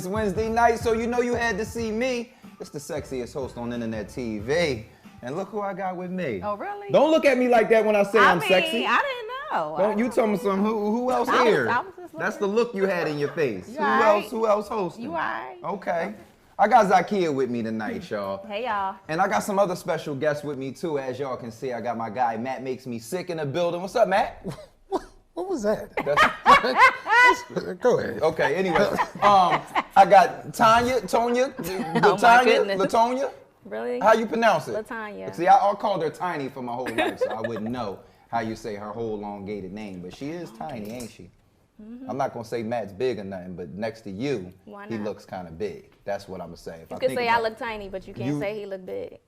It's Wednesday night, so you know you had to see me. It's the sexiest host on internet TV. And look who I got with me. Oh, really? Don't look at me like that when I say I'm mean, sexy. I didn't know. Don't you tell me something. Who else here? I was just That's the look you had in your face. You right? Who else hosting? You right? Okay. I got Zakia with me tonight, y'all. Hey, y'all. And I got some other special guests with me, too. As y'all can see, I got my guy, Matt Makes Me Sick, in the building. What's up, Matt? What was that? Go ahead. Okay, anyway. I got Latonia. Really? How you pronounce it? Latonia. See, I called her Tiny for my whole life, so I wouldn't know how you say her whole elongated name. But she is tiny, ain't she? Mm-hmm. I'm not going to say Matt's big or nothing, but next to you, he looks kind of big. That's what I'm going to say. You can say I look tiny, but you can't say he look big.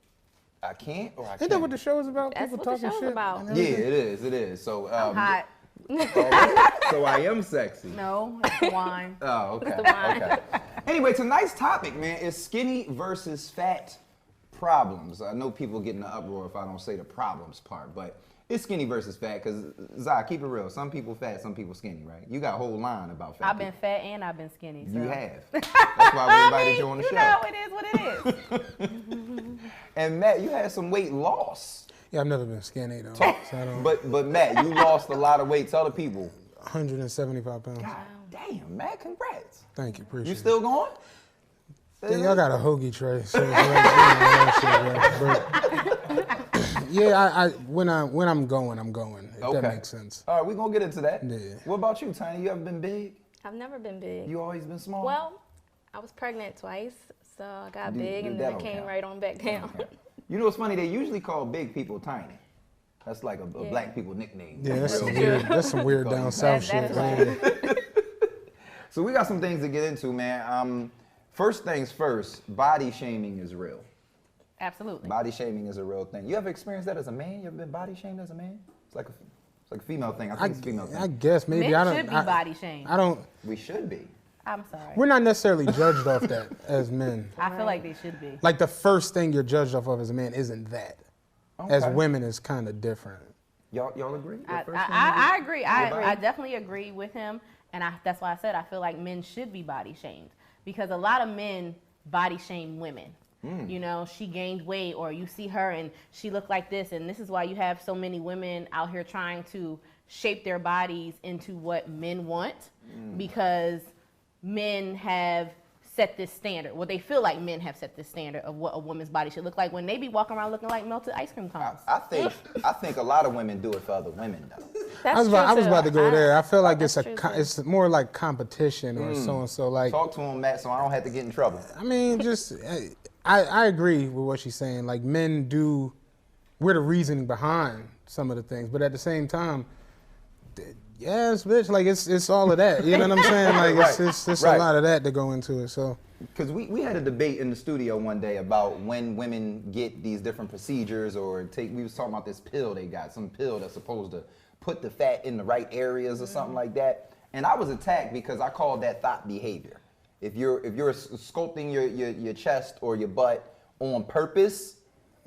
I can't or I can't? Ain't that what the show is about? That's People what the talking show's shit? about. Yeah, it is. So, I'm hot. So I am sexy. No, it's the wine. Oh, okay. the wine. Okay. Anyway, tonight's topic, man, is skinny versus fat problems. I know people get in an uproar if I don't say the problems part, but it's skinny versus fat because, Zah, keep it real. Some people fat, some people skinny, right? You got a whole line about fat I've been people. fat and I've been skinny. So. You have. That's why we invited you on the show. You know, it is what it is. And Matt, you had some weight loss. Yeah, I've never been skinny though. So I don't, But Matt, you lost a lot of weight. Tell the people. 175 pounds. God damn, Matt, congrats. Thank you, appreciate You still going? it. Yeah, y'all got a hoagie tray. So yeah, when I'm going, if that makes sense. All right, we're going to get into that. Yeah. What about you, Tiny? You ever been big? I've never been big. You always been small? Well, I was pregnant twice, so I got big and then I came right on back down. Okay. You know what's funny? They usually call big people tiny. That's like a black people nickname. Yeah, that's some weird down south shit. Man. So we got some things to get into, man. First things first, body shaming is real. Absolutely. Body shaming is a real thing. You ever experienced that as a man? You ever been body shamed as a man? It's like a female thing. I think it's a female thing. I guess maybe. Men should be body shamed. I don't. We should be. I'm sorry. We're not necessarily judged off that as men. I feel like they should be. Like the first thing you're judged off of as a man isn't that. Okay. As women, it's kind of different. Y'all agree? I agree. I definitely agree with him, and that's why I said I feel like men should be body shamed because a lot of men body shame women. You know, she gained weight, or you see her and she looked like this, and this is why you have so many women out here trying to shape their bodies into what men want because men have set this standard. Well, they feel like men have set this standard of what a woman's body should look like when they be walking around looking like melted ice cream cones. I think a lot of women do it for other women though. That's I was about to go there. I feel like that's it's more like competition or so and so. Like Talk to him, Matt, so I don't have to get in trouble. I mean, just I agree with what she's saying. Like men do, we're the reasoning behind some of the things, but at the same time, yes, bitch. Like it's all of that. You know what I'm saying? Like it's a lot of that to go into it. So because we had a debate in the studio one day about when women get these different procedures or we was talking about this pill they got, some pill that's supposed to put the fat in the right areas or something like that. And I was attacked because I called that thought behavior. If you're sculpting your chest or your butt on purpose,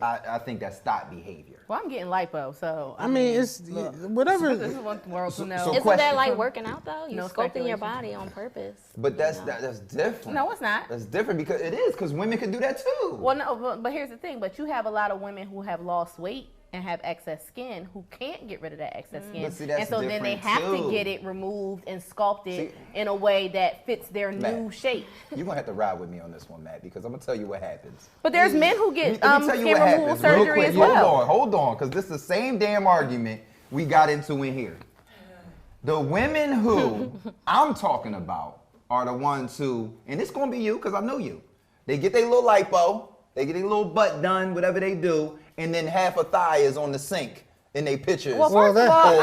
I think that's thought behavior. Well, I'm getting lipo, so I mean it's whatever. This is what the world will know. So Isn't that like working out though? You No sculpting your speculation. body on purpose. But that's different. No, it's not. That's different because women can do that too. Well, no, but here's the thing. But you have a lot of women who have lost weight and have excess skin who can't get rid of that excess skin. But see, that's and so then they different, have too. to get it removed and sculpted in a way that fits their new shape. You're going to have to ride with me on this one, Matt, because I'm going to tell you what happens. But there's men who get Let me tell skin you what removal happens. surgery Real quick, as well. Hold on, because this is the same damn argument we got into in here. The women who I'm talking about are the ones who, and it's going to be you because I know you, they get their little lipo, they get their little butt done, whatever they do, and then half a thigh is on the sink in their pictures. Well, first of all,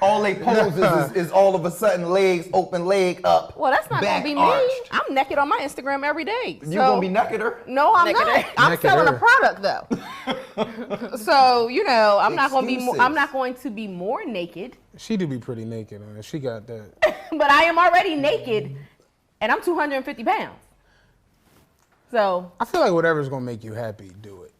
all they poses is all of a sudden legs, open leg up. well, that's not going to be me. arched. I'm naked on my Instagram every day. You going to be nakeder? No, I'm not. I'm Naked selling a her. product though. So, you know, I'm not going to be Excuses. I'm not going to be more naked, She do be pretty naked on it. She got that. but I am already naked and I'm 250 pounds. So, I feel like whatever's gonna make you happy, do it.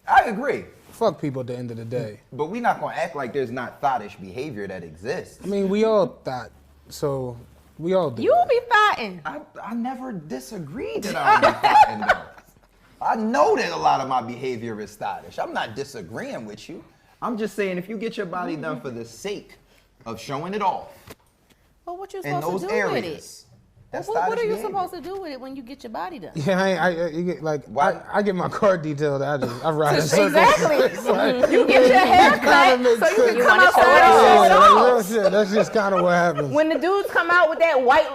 I agree. Fuck people at the end of the day. But we're not going to act like there's not thottish behavior that exists. I mean, we all thought, so We all do. You be fighting. I never disagreed that I was fighting though. I know that a lot of my behavior is stylish. I'm not disagreeing with you. I'm just saying if you get your body done for the sake of showing it off. Well, what you in supposed those to do areas, with it? that's What are you behavior. supposed to do with it when you get your body done? Yeah, you get like I get my car detailed. I ride in circles. Exactly. It's like, You get your hair cut makes so you sense. can You come wanna outside show it and off. show it Yeah, off. like, real shit. That's just kind of what happens. When the dudes come out with that white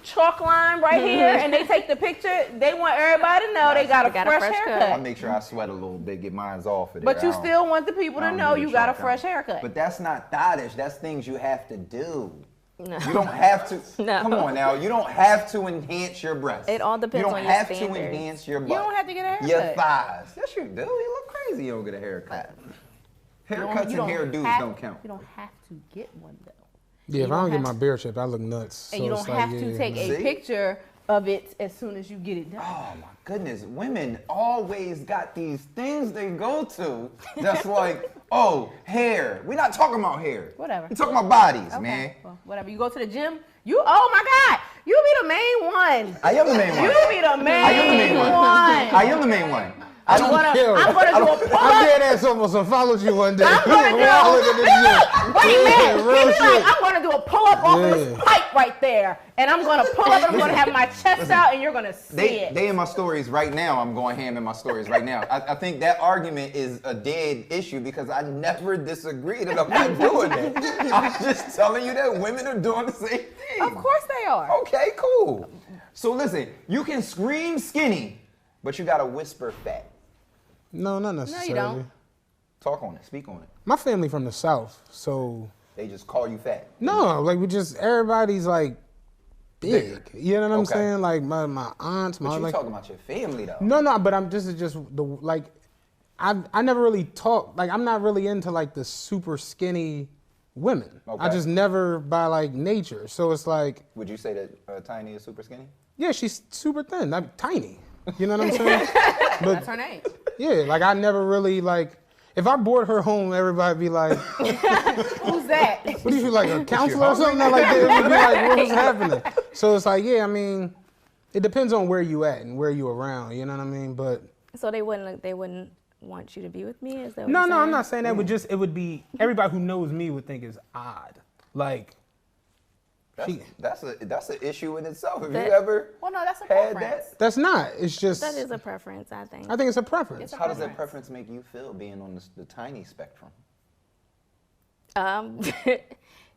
chalk line right here and they take the picture, they want everybody to know they got a fresh haircut. I make sure I sweat a little bit, get mine off of there. But you still want the people to know you got a fresh haircut. But that's not stylish. That's things you have to do. No. You don't have to. No. Come on now. You don't have to enhance your breasts. It all depends on your You don't have to standards. enhance your butt. You don't have to get a haircut. Your thighs. Yes, you do. You look crazy. You don't get a haircut. Haircuts and hairdos don't count. You don't have to get one though. Yeah, if you I don't don't get have my beard chipped, I look nuts. And So you don't it's like, have to take a See? picture of it as soon as you get it done. Oh my goodness, women always got these things they go to that's like, oh, hair. We're not talking about hair. Whatever. We're talking about bodies, Okay, man. well, whatever. You go to the gym, oh my God, you be the main one. I am the main one. You be the main, I am the main one. I am the main one. I don't I'm Yo, gonna do a pull I up. did that almost. I followed you one day. I'm gonna We all look at this shit. Wait, Yeah, man. real He be shit. like, I'm gonna do a pull up off of Yeah. this pipe right there, and I'm gonna pull up, and I'm gonna have my chest out, and you're gonna see it. They in my stories right now. I'm going ham in my stories right now. I think that argument is a dead issue because I never disagreed and I'm not doing that. I'm just telling you that women are doing the same thing. Of course they are. Okay, cool. So listen, you can scream skinny, but you gotta whisper fat. No, not necessarily. don't. Talk on it. Speak on it. My family from the South, so They just call you fat. no, like everybody's like big. You know what I'm Okay. saying? Like my aunts, But you like talking about your family though. no, but this is just the like I never really talk like I'm not really into like the super skinny women. I Okay. just never by like nature. So it's like Would you say that Tiny is super skinny? yeah, she's super thin. I'm tiny. You know what I'm saying? That's her name. Yeah, like I never really like if I brought her home, everybody be like, Who's that? what do you feel like a counselor or something like that? It would be like, what's happening? So it's like, yeah, I mean, it depends on where you at and where you around. You know what I mean? But So they wouldn't want you to be with me? Is that what no, you're I'm saying? not saying that. It would be everybody who knows me would think it's odd. Like, That's an issue in itself. Have That- you ever Well, no, that's a had preference. that? that's not. It's just. That is a preference, I think. I think it's a preference. It's a How does that preference. preference make you feel being on the tiny spectrum?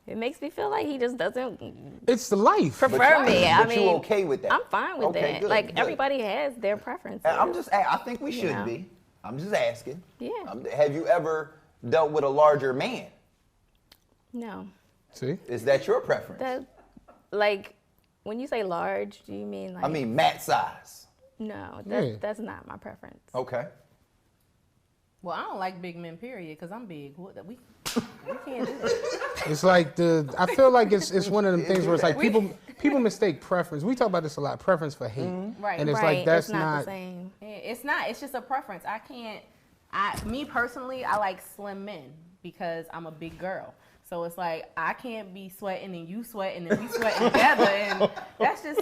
It makes me feel like he just doesn't It's the life. prefer me. I But mean, you okay with that? I'm fine with Okay, that. good, like good. everybody has their preferences. I think we should know. be. I'm just asking. Yeah. Have you ever dealt with a larger man? No, See, Is that your preference? that like when you say large, do you mean like? I mean, mat size. no, Yeah. that's not my preference. Okay. Well, I don't like big men, period, because I'm big. We can't do that. it's like I feel like it's one of them things where it's like people mistake preference. We talk about this a lot. Preference for hate. Right. And it's right, like that's it's not the same. It's not. It's just a preference. Me personally, I like slim men because I'm a big girl. So it's like I can't be sweating and you sweating and we sweating together, and that's just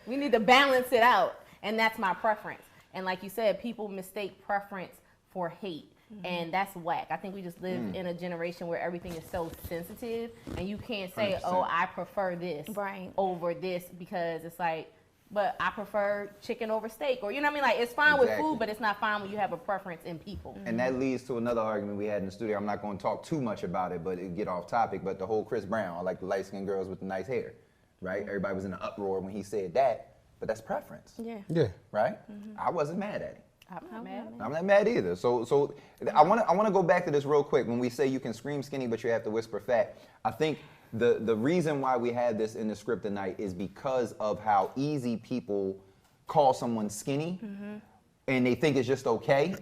we need to balance it out, and that's my preference. And like you said, people mistake preference for hate, and that's whack. I think we just live in a generation where everything is so sensitive, and you can't say, 100%. "Oh, I prefer this Right. over this," because it's like, but I prefer chicken over steak, or you know what I mean? Like it's fine with Exactly. food, but it's not fine when you have a preference in people. And that leads to another argument we had in the studio. I'm not going to talk too much about it, but it get off topic. But the whole Chris Brown, I like the light-skinned girls with the nice hair, right? Everybody was in an uproar when he said that, but that's preference, Yeah. yeah. right? I wasn't mad at it. I'm not mad. I'm not mad either. So I want to go back to this real quick. When we say you can scream skinny, but you have to whisper fat, I think the reason why we had this in the script tonight is because of how easy people call someone skinny, and they think it's just okay,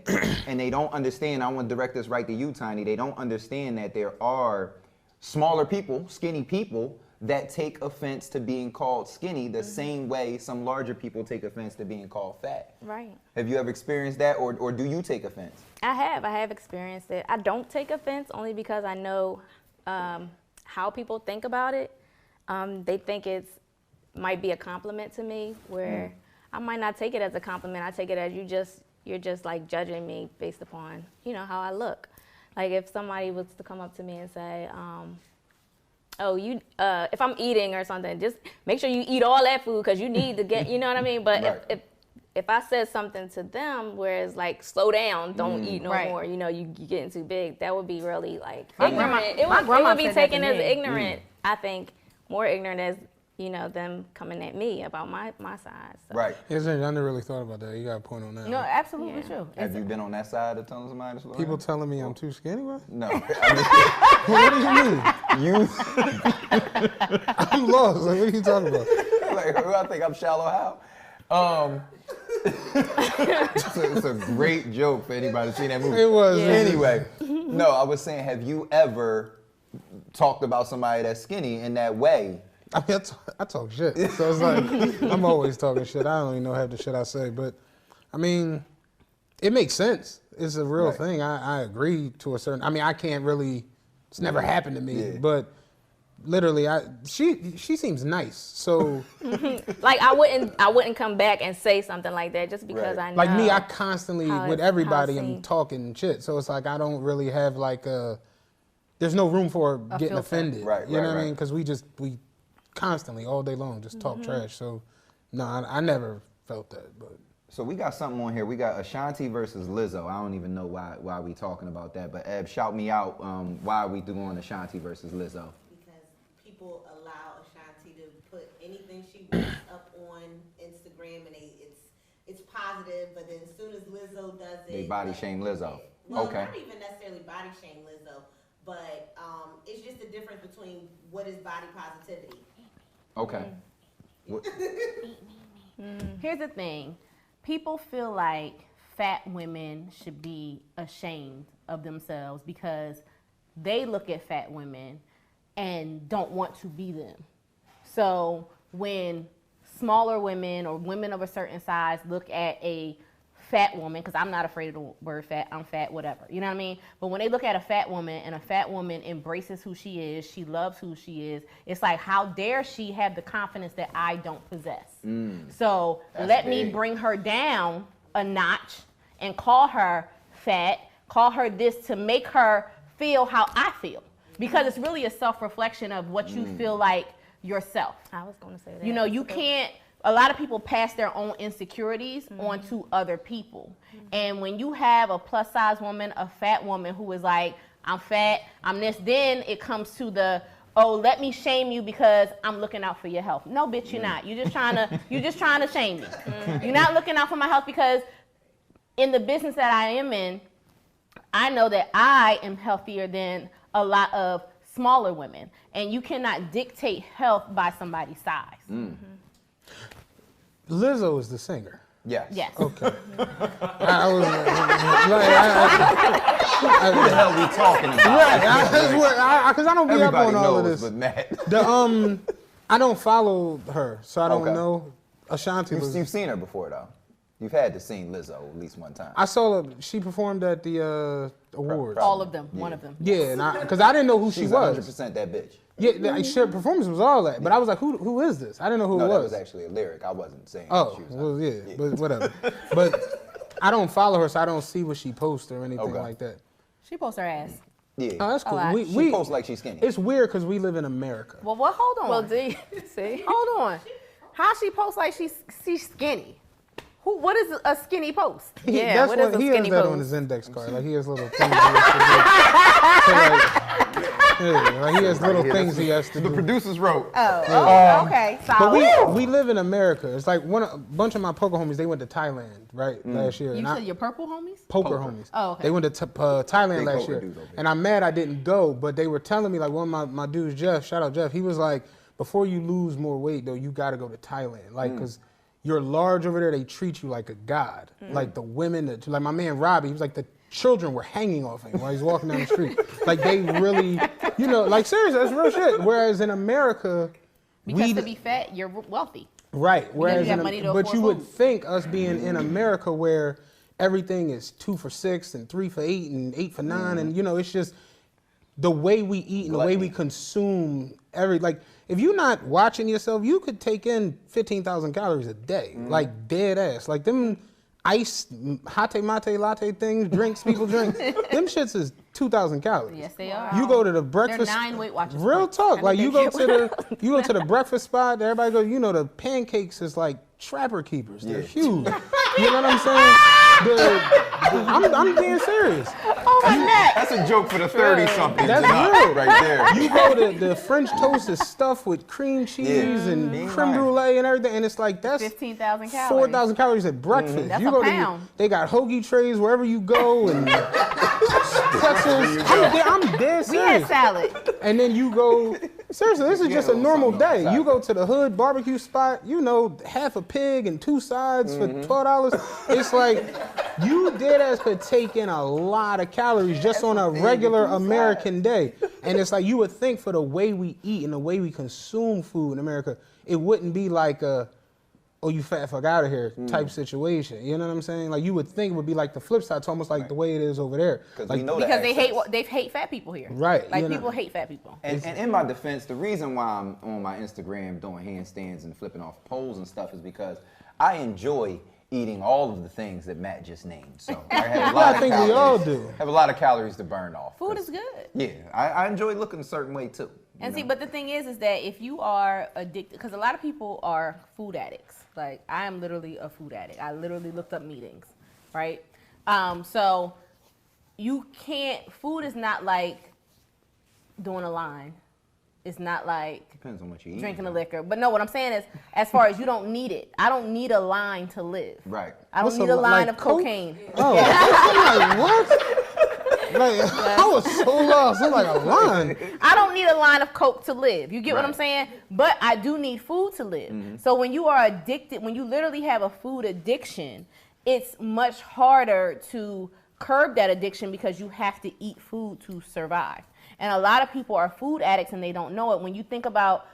and they don't understand. I want to direct this right to you, Tiny. They don't understand that there are smaller people, skinny people, that take offense to being called skinny the same way some larger people take offense to being called fat. Right. Have you ever experienced that, or do you take offense? I have experienced it. I don't take offense only because I know how people think about it. they think might be a compliment to me, where I might not take it as a compliment. I take it as you're just like judging me based upon, how I look. Like if somebody was to come up to me and say, if I'm eating or something, just make sure you eat all that food because you need to get, you know what I mean? But right. if I said something to them where it's like, slow down, don't eat no more, you're getting too big, that would be really like ignorant. It would be taken as ignorant, I think, more ignorant as, them coming at me about my size. So. Right. I never really thought about that. You got a point on that. No, absolutely true. Have you been on that side of telling somebody to slow People down? telling me I'm too skinny, bro? No. What do you mean? I'm lost. Like, what are you talking about? Like, I think I'm shallow how? It's a great joke for anybody who's seen that movie. It was. Yeah. Anyway, no, I was saying, have you ever talked about somebody that's skinny in that way? I mean, I talk shit. So it's like, I'm always talking shit. I don't even know half the shit I say. But, I mean, it makes sense. It's a real thing. I agree to a certain, I can't really, it's never happened to me. Yeah. But literally, she seems nice. So. Like, I wouldn't come back and say something like that just because I know. Like me, I constantly, with everybody, am talking shit. So it's like, I don't really have like there's no room for getting filter. Offended. Right, you know what I mean? Because we constantly, all day long, just talk trash. So, no, I never felt that. But so we got something on here. We got Ashanti versus Lizzo. I don't even know why we talking about that. But Eb, shout me out. Why are we doing Ashanti versus Lizzo? Because people allow Ashanti to put anything she wants up on Instagram, and it's positive. But then as soon as Lizzo does it, they body shame Lizzo. Well, okay. Not even necessarily body shame Lizzo, but it's just the difference between what is body positivity. Okay. Here's the thing. People feel like fat women should be ashamed of themselves because they look at fat women and don't want to be them. So when smaller women or women of a certain size look at a fat woman, because I'm not afraid of the word fat, I'm fat, whatever, you know what I mean? But when they look at a fat woman and a fat woman embraces who she is, she loves who she is, it's like, how dare she have the confidence that I don't possess? So let me bring her down a notch and call her fat, call her this to make her feel how I feel. Because it's really a self-reflection of what you feel like yourself. I was going to say that. You can't, a lot of people pass their own insecurities onto other people. And when you have a plus size woman, a fat woman who is like, I'm fat, I'm this, then it comes to the, oh, let me shame you because I'm looking out for your health. No, bitch, you're not. You're just trying to shame me. You're not looking out for my health because in the business that I am in, I know that I am healthier than a lot of smaller women. And you cannot dictate health by somebody's size. Lizzo is the singer. Yes. Yes. Okay. What the hell we talking about? Right, because I don't be up on all of this. But Matt. I don't follow her, so I don't know. Ashanti You've seen her before, though. You've had to see Lizzo at least one time. I saw her. She performed at the awards. All of them. One of them. Yeah, because I didn't know who she was. 100% that bitch. Yeah, her performance was all that, but I was like, who is this? I didn't know who it was. That was actually a lyric. I wasn't saying. Oh, well, yeah, but whatever. But I don't follow her, so I don't see what she posts or anything like that. She posts her ass. Yeah. Oh, that's cool. She posts like she's skinny. It's weird because we live in America. Well, hold on. Well, see? Hold on. How she posts like she's skinny? What is a skinny post? Yeah, what is a skinny post? He has that on his index card. Like he has little things he has to do. He has little things he has to do. The producers wrote. Oh, okay. But we live in America. It's like a bunch of my poker homies, they went to Thailand, right, last year. You said your purple homies? Poker homies. Oh, okay. They went to Thailand last year. And I'm mad I didn't go, but they were telling me, like one of my dudes, Jeff, shout out Jeff, he was like, before you lose more weight, though, you got to go to Thailand. Like, because you're large over there, they treat you like a god. Like the women, like my man Robbie, he was like the children were hanging off him while he's walking down the street. Like they really, like seriously, that's real shit. Whereas in America, because to be fat, you're wealthy. Right. Whereas you have money to but you afford would think us being in America where everything is 2 for $6 and 3 for $8 and 8 for $9, and it's just the way we eat and the way we consume like if you're not watching yourself, you could take in 15,000 calories a day, like dead ass. Like them iced hate mate latte things, drinks people drink, them shits is 2,000 calories. Yes, they are. You go to the breakfast. They're 9 Weight Watchers. Real talk. Like you go to the breakfast spot. Everybody goes. You know the pancakes is like trapper keepers. They're huge. You know what I'm saying? I'm being serious. Oh my neck. That's a joke for the 30-something. That's real right there. You go to the French toast is stuffed with cream cheese and creme brulee and everything, and it's like that's 15,000 calories. 4,000 calories at breakfast. That's you a go pound. They got hoagie trays wherever you go and pretzels. I'm dead serious. We had salad. And then you go. Seriously, this is just a normal day. You go to the hood barbecue spot, you know, half a pig and 2 sides for $12. It's like you dead ass could take in a lot of calories just on a regular American day. And it's like you would think for the way we eat and the way we consume food in America, it wouldn't be like a, oh, you fat fuck out of here type situation. You know what I'm saying? Like you would think it would be like the flip side. It's almost like the way it is over there. Like, because they hate fat people here. Right. Like people hate fat people. And in my defense, the reason why I'm on my Instagram doing handstands and flipping off poles and stuff is because I enjoy eating all of the things that Matt just named. So I have a lot of calories. We all do. Have a lot of calories to burn off. Food is good. Yeah, I enjoy looking a certain way too. And see, but the thing is that if you are addicted, because a lot of people are food addicts. Like I am literally a food addict. I literally looked up meetings, right? So you can't. Food is not like doing a line. It's not like depends on what you eat. Drinking the liquor. But no, what I'm saying is, as far as you don't need it. I don't need a line to live. Right. I don't need a line of cocaine. Oh, I'm like, what? Like, I was so lost. I'm like, a line. I don't need a line of coke to live. You get what I'm saying? But I do need food to live. So when you are addicted, when you literally have a food addiction, it's much harder to curb that addiction because you have to eat food to survive. And a lot of people are food addicts and they don't know it. When you think about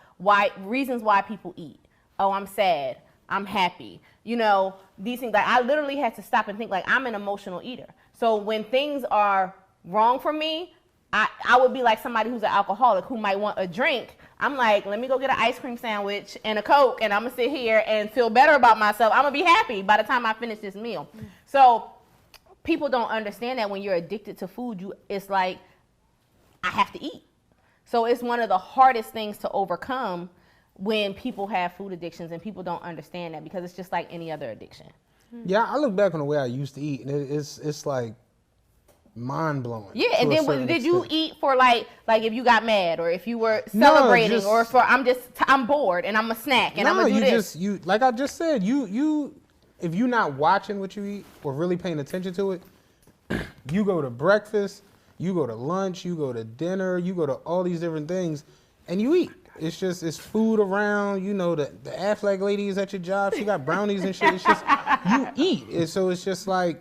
reasons why people eat. Oh, I'm sad. I'm happy. You know, these things. Like I literally had to stop and think. Like I'm an emotional eater. So when things are wrong for me, I would be like somebody who's an alcoholic who might want a drink. I'm like, let me go get an ice cream sandwich and a Coke, and I'm gonna sit here and feel better about myself. I'm gonna be happy by the time I finish this meal. So people don't understand that when you're addicted to food, it's like I have to eat. So it's one of the hardest things to overcome when people have food addictions, and people don't understand that because it's just like any other addiction. Yeah, I look back on the way I used to eat, and it's like mind-blowing. Yeah, and then did you eat for like if you got mad or if you were celebrating or for I'm bored and I'm a snack and I'm gonna do this? Like I just said, if you're not watching what you eat or really paying attention to it, you go to breakfast, you go to lunch, you go to dinner, you go to all these different things, and you eat. It's food around, you know, the Aflac lady is at your job, she got brownies and shit. It's just, you eat. And so it's just like,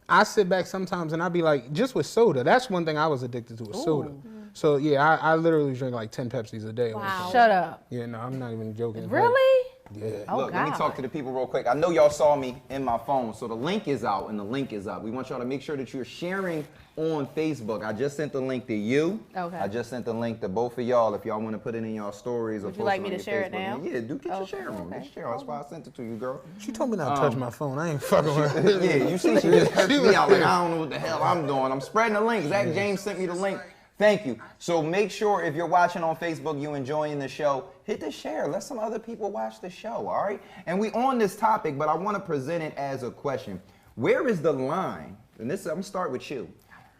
I sit back sometimes and I be like, just with soda, that's one thing I was addicted to, was soda. So yeah, I literally drink like 10 Pepsis a day. Wow. Shut up. Yeah, no, I'm not even joking. Really? Yeah. Oh, Look, let me talk to the people real quick. I know y'all saw me in my phone, so the link is out and the link is up. We want y'all to make sure that you're sharing on Facebook. I just sent the link to you. Okay. I just sent the link to both of y'all if y'all want to put it in y'all stories. Would you like me to share it now? Yeah, do get your share on. Get your share on. That's why I sent it to you, girl. She told me not to touch my phone. I ain't fucking with her. Yeah, you see she just cursed me out like I don't know what the hell I'm doing. I'm spreading the link. Zach James sent me the link. Thank you. So make sure if you're watching on Facebook, you enjoying the show, hit the share. Let some other people watch the show, all right? And we on this topic, but I want to present it as a question. Where is the line, and I'm going to start with you,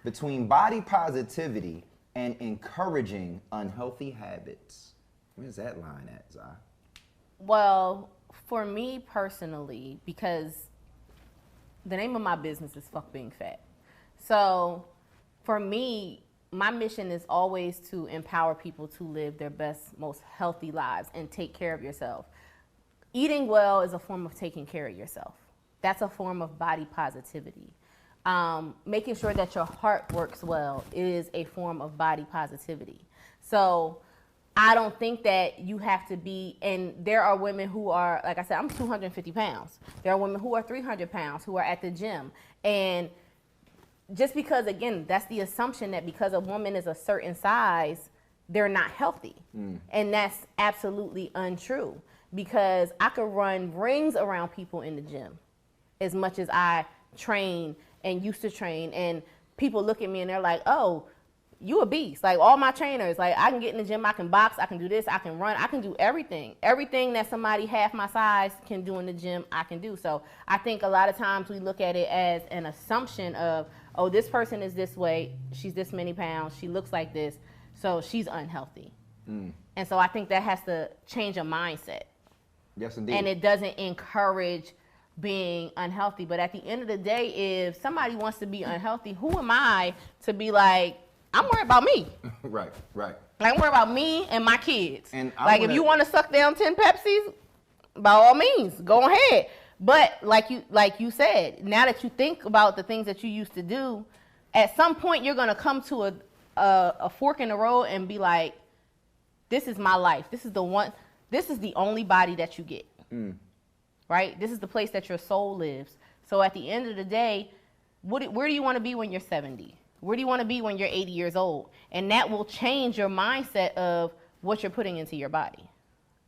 between body positivity and encouraging unhealthy habits? Where's that line at, Zah? Well, for me personally, because the name of my business is Fuck Being Fat. So for me, my mission is always to empower people to live their best, most healthy lives and take care of yourself. Eating well is a form of taking care of yourself. That's a form of body positivity. Making sure that your heart works well is a form of body positivity. So I don't think that you have to be, and there are women who are, like I said, I'm 250 pounds. There are women who are 300 pounds who are at the gym. And just because, again, that's the assumption that because a woman is a certain size, they're not healthy. And that's absolutely untrue, because I could run rings around people in the gym as much as I train and used to train, and people look at me and they're like, oh, you a beast. Like, all my trainers, like, I can get in the gym, I can box, I can do this, I can run, I can do everything. Everything that somebody half my size can do in the gym, I can do. So I think a lot of times we look at it as an assumption of, oh, this person is this way, she's this many pounds, she looks like this, so she's unhealthy. And so I think that has to change a mindset. Yes, indeed. And it doesn't encourage being unhealthy. But at the end of the day, if somebody wants to be unhealthy, who am I to be like, I'm worried about me. Right. Like, I'm worried about me and my kids. And if you want to suck down 10 Pepsis, by all means, go ahead. But like you said, now that you think about the things that you used to do, at some point you're gonna come to a fork in the road and be like, this is my life. This is the only body that you get. Right? This is the place that your soul lives. So at the end of the day, where do you want to be when you're 70? Where do you want to be when you're 80 years old? And that will change your mindset of what you're putting into your body.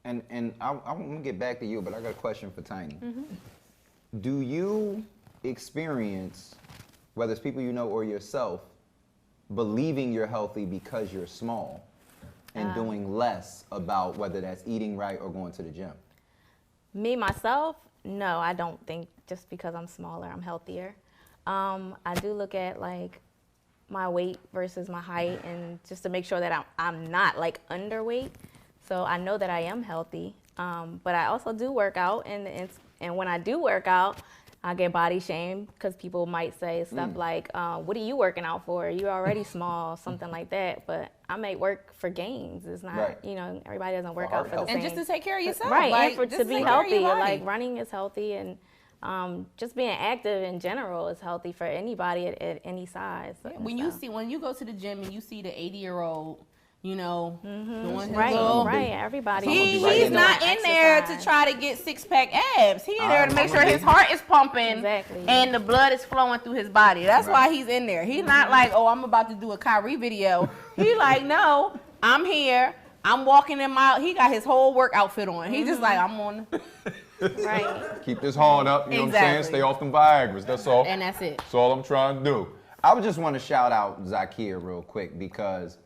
And I'm going to get back to you, but I got a question for Tiny. Do you experience, whether it's people you know or yourself, believing you're healthy because you're small and doing less about whether that's eating right or going to the gym? Me, myself, no, I don't think just because I'm smaller, I'm healthier. I do look at like my weight versus my height, and just to make sure that I'm not like underweight. So I know that I am healthy. But I also do work out, and when I do work out, I get body shamed because people might say stuff like, what are you working out for? You're already small, something like that. But I make work for gains. It's not, everybody doesn't work out for the same. And just to take care of yourself. Right, like, and to be healthy. Like, running is healthy, and just being active in general is healthy for anybody at any size. Yeah, when you go to the gym and you see the 80-year-old, doing his right, everybody. He's not in there to try to get six-pack abs. He's in there to make sure his heart is pumping and the blood is flowing through his body. That's why he's in there. He's not like, oh, I'm about to do a Kyrie video. He's like, no, I'm here. I'm walking in he got his whole work outfit on. He's just like, I'm on. Right. Keep this heart up, you know what I'm saying? Stay off them Viagra's, that's all. And that's it. That's all I'm trying to do. I would just want to shout out Zakia real quick, because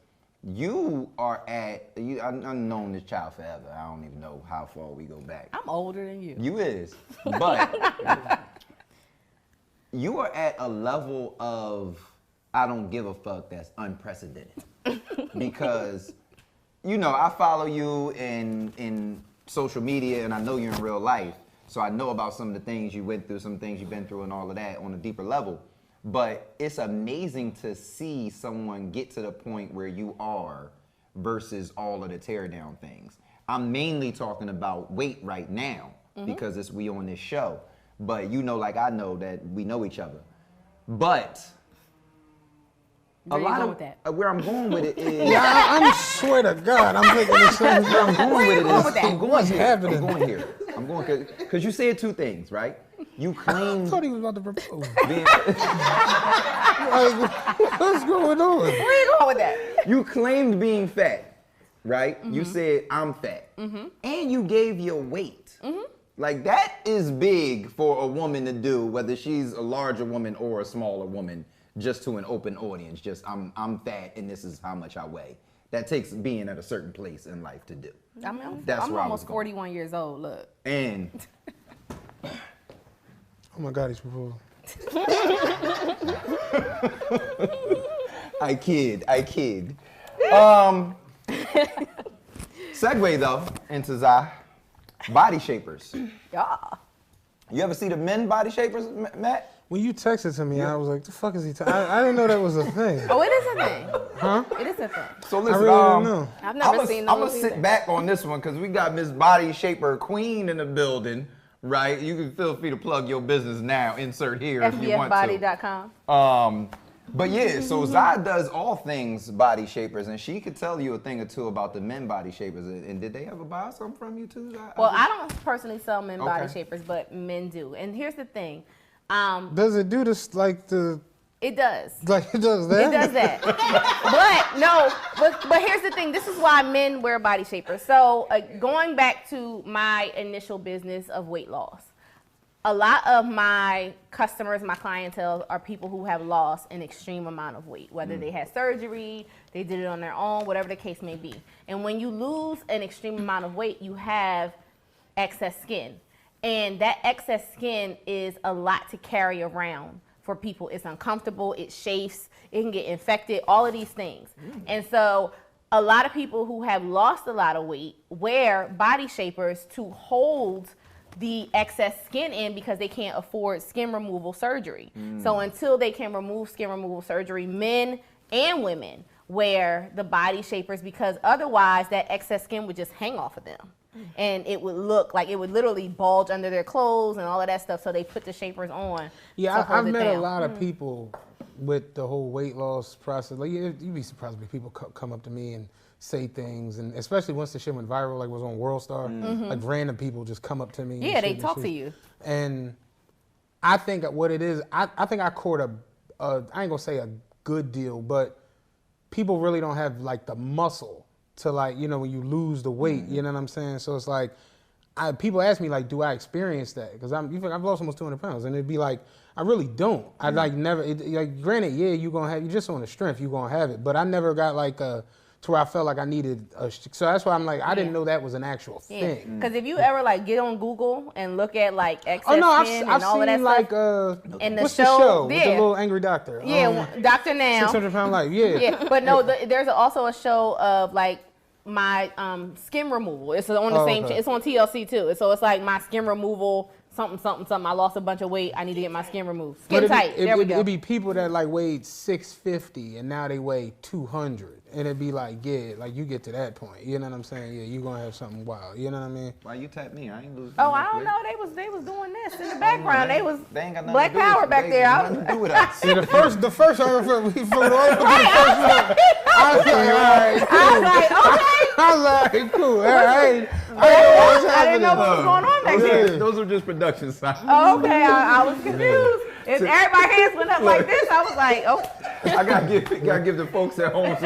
you are I've known this child forever. I don't even know how far we go back. I'm older than you. You is. But you are at a level of I don't give a fuck that's unprecedented. Because, I follow you in social media, and I know you in real life. So I know about some of the things you went through, some things you've been through, and all of that on a deeper level. But it's amazing to see someone get to the point where you are versus all of the tear down things. I'm mainly talking about weight right now because we on this show. But like I know that we know each other. But where I'm going with it is I swear to God, I'm thinking the same thing. Where I'm going with it is I'm going here. I'm going because you said two things, right? You claimed. I thought he was about to propose. Being, What's going on? Where are you going with that? You claimed being fat, right? You said I'm fat, and you gave your weight. Like, that is big for a woman to do, whether she's a larger woman or a smaller woman, just to an open audience. Just I'm fat, and this is how much I weigh. That takes being at a certain place in life to do. I'm almost 41 years old. Look. And. Oh my God, he's proposing. I kid. Segue though into body shapers. Yeah. You ever see the men body shapers, Matt? When you texted to me, I was like, the fuck is he I didn't know that was a thing. Oh, it is a thing. Huh? It is a thing. So listen, I really didn't know. I've never seen those. I'm going to sit back on this one because we got Miss Body Shaper Queen in the building, right? You can feel free to plug your business now. Insert here if you want to. FBFbody.com. But yeah, so Zai does all things body shapers, and she could tell you a thing or two about the men body shapers. And did they ever buy something from you too, Zai? Well, I don't personally sell men body shapers, but men do. And here's the thing. Does it do this like the It does. Like it does that? It does that. but here's the thing. This is why men wear body shapers. So going back to my initial business of weight loss, a lot of my customers, my clientele are people who have lost an extreme amount of weight, whether they had surgery, they did it on their own, whatever the case may be. And when you lose an extreme amount of weight, you have excess skin. And that excess skin is a lot to carry around for people. It's uncomfortable, it chafes, it can get infected, all of these things. And so a lot of people who have lost a lot of weight wear body shapers to hold the excess skin in because they can't afford skin removal surgery. So until they can remove skin removal surgery, men and women wear the body shapers because otherwise that excess skin would just hang off of them. And it would look like it would literally bulge under their clothes and all of that stuff. So they put the shapers on. Yeah, I've met a lot of people with the whole weight loss process. Like you'd be surprised when people come up to me and say things, and especially once the shit went viral, like was on World Star, like random people just come up to me. Yeah, they talk to you. And I think what it is, I think I caught I ain't gonna say a good deal, but people really don't have like the muscle to like, you know, when you lose the weight, you know what I'm saying? So it's like, people ask me like, do I experience that? Because I've lost almost 200 pounds, and it'd be like, I really don't. I like never, like granted, yeah, you just on the strength, you gonna have it, but I never got like to where I felt like I needed so that's why I'm like, I didn't know that was an actual thing. Because if you ever like get on Google and look at like excess skin I've and all seen of that like, stuff. And what's the show? With the little angry doctor. Yeah, Dr. Now. 600 Pound Life, yeah. Yeah, but no, there's also a show of like my skin removal. It's on the same, it's on TLC too. So it's like my skin removal, something. I lost a bunch of weight. I need to get my skin removed. Skin tight. There we go. It'd be people that like weighed 650 and now they weigh 200. And it'd be like, yeah, like you get to that point. You know what I'm saying? Yeah, you gonna have something wild. You know what I mean? Why you tap me? I ain't losing. Oh, I don't know. They was doing this in the background. They ain't got nothing Black to do Power with back there. Nothing to do with us. Yeah, the first time we flew over the first one, I was like, all right, cool. I was like, okay. I was like, cool. I didn't know what was going on back there. Those were just production signs. Oh, okay. I was confused. If everybody's hands went up like this, I was like, oh. I gotta give the folks at home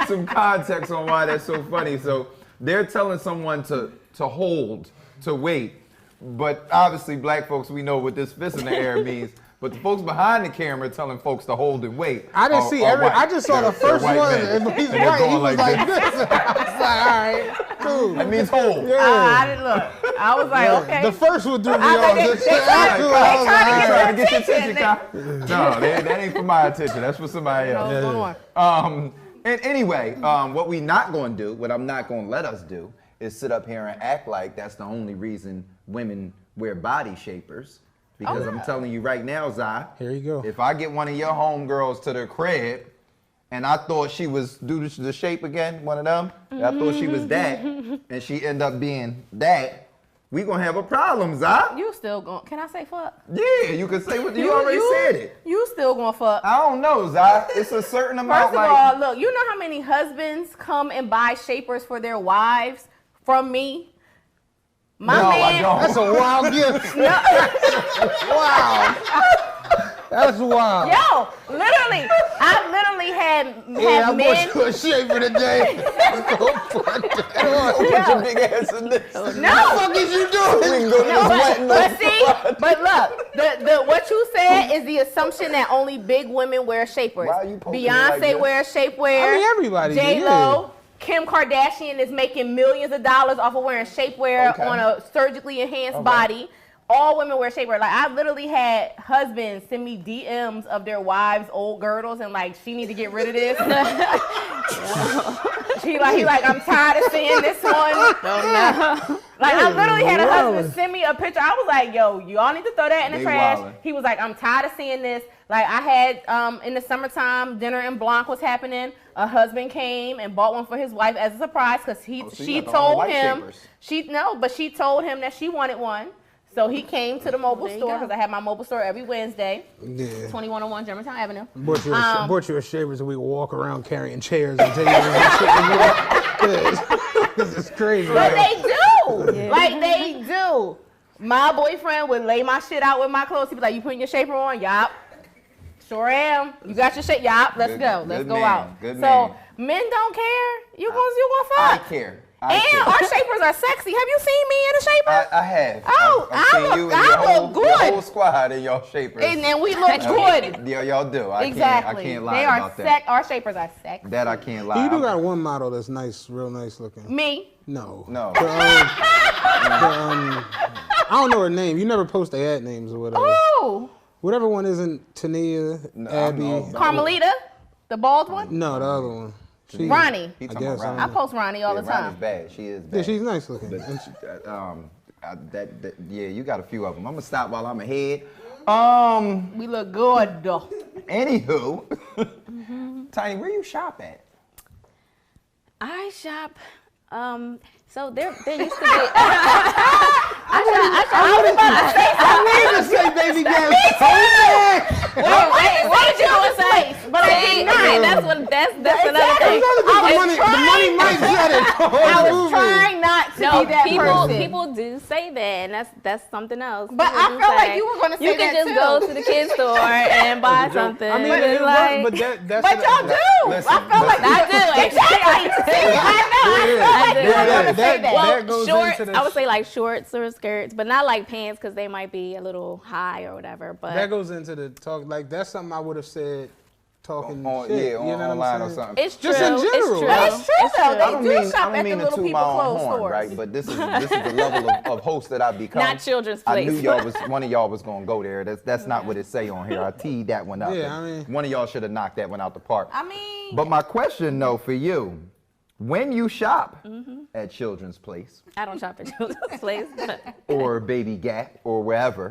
some context on why that's so funny. So they're telling someone to hold, to wait, but obviously black folks, we know what this fist in the air means. But the folks behind the camera telling folks to hold and wait. I didn't see I just saw the first one. And he's white. He was like this. I was like, all right, cool. That means hold. Yeah. I didn't look. I was like, okay. The first one threw me off. They trying to get your attention. No, that ain't for my attention. That's for somebody else. And anyway, what we not going to do, what I'm not going to let us do, is sit up here and act like that's the only reason women wear body shapers. Because I'm telling you right now, Zai, here you go. If I get one of your homegirls to the crib and I thought she was the shape again, one of them, I thought she was that, and she end up being that, we gonna have a problem, Zai. You still gonna, can I say fuck? Yeah, you can say what you already said it. You still gonna fuck. I don't know, Zai. It's a certain amount. First of all, look, you know how many husbands come and buy shapers for their wives from me? My man, I don't. That's a wild gift. Wow. That's wild. Yo, literally, I've literally had I men. bought you a shaper today. Put your big ass in this. No. What the fuck is you doing? But look, the what you said is the assumption that only big women wear shapers. Why are you poking Beyonce like wears shapewear. I mean, everybody. J-Lo. Yeah. Kim Kardashian is making millions of dollars off of wearing shapewear on a surgically enhanced body. All women wear shapewear. Like, I literally had husbands send me DMs of their wives' old girdles and like, she need to get rid of this. He like, I'm tired of seeing this one. Like, I literally had a husband send me a picture. I was like, yo, y'all need to throw that in the trash. Wildin'. He was like, I'm tired of seeing this. Like, I had, in the summertime, dinner in Blanc was happening. A husband came and bought one for his wife as a surprise because she told him, she told him that she wanted one. So he came to the mobile store because I have my mobile store every Wednesday. Yeah. 2101 Germantown Avenue. Bought you a shaver so we could walk around carrying chairs and take it. This is crazy. But they do. Yeah. Like, they do. My boyfriend would lay my shit out with my clothes. He'd be like, you putting your shaper on? Yup. Sure am. You got your shape. Yeah, let's go. Let's go out. Good so men don't care. You gonna fuck. I care. And our shapers are sexy. Have you seen me in a shaper? I have. Oh, I've seen you and I look good. Your whole squad in your shapers. And then we look good. Yeah, y'all do. Exactly. I can't lie about that. Our shapers are sexy. That I can't lie. You do got one model that's nice, real nice looking. Me? No. I don't know her name. You never post the ad names or whatever. Oh. Whatever one isn't Tania, Abby. Carmelita? The bald one? No, the other one. Ronnie. I guess. I post Ronnie all the time. Ronnie's bad. She is bad. Yeah, she's nice looking. Yeah, you got a few of them. I'm gonna stop while I'm ahead. We look good though. Anywho, Tiny, where you shop at? I shop. So there used to be. I need to say baby girl. What did you want to say? But I did not. That's another thing. The money might shut it. I was trying not to be that person. People do say that, and that's something else. But I felt like you were going to say that too. You can just go to the kids store and buy something. I mean, but y'all do. Listen, I felt like I do. Exactly. I that goes shorts, into I would say like shorts or skirts, but not like pants because they might be a little high or whatever. But that goes into the talk. Like that's something I would have said talking shit. you know online what or something. It's true. Just in general. It's true though. They do shop I at don't mean the to little toot people my own clothes horn, stores. right? But this is the level of host that I've become. Not Children's I Place. knew one of y'all was gonna go there. That's not what it say on here. I teed that one up. Yeah, I mean, one of y'all should have knocked that one out the park. I mean, but my question though for you, when you shop at Children's Place, I don't shop at Children's Place, or Baby Gap or wherever.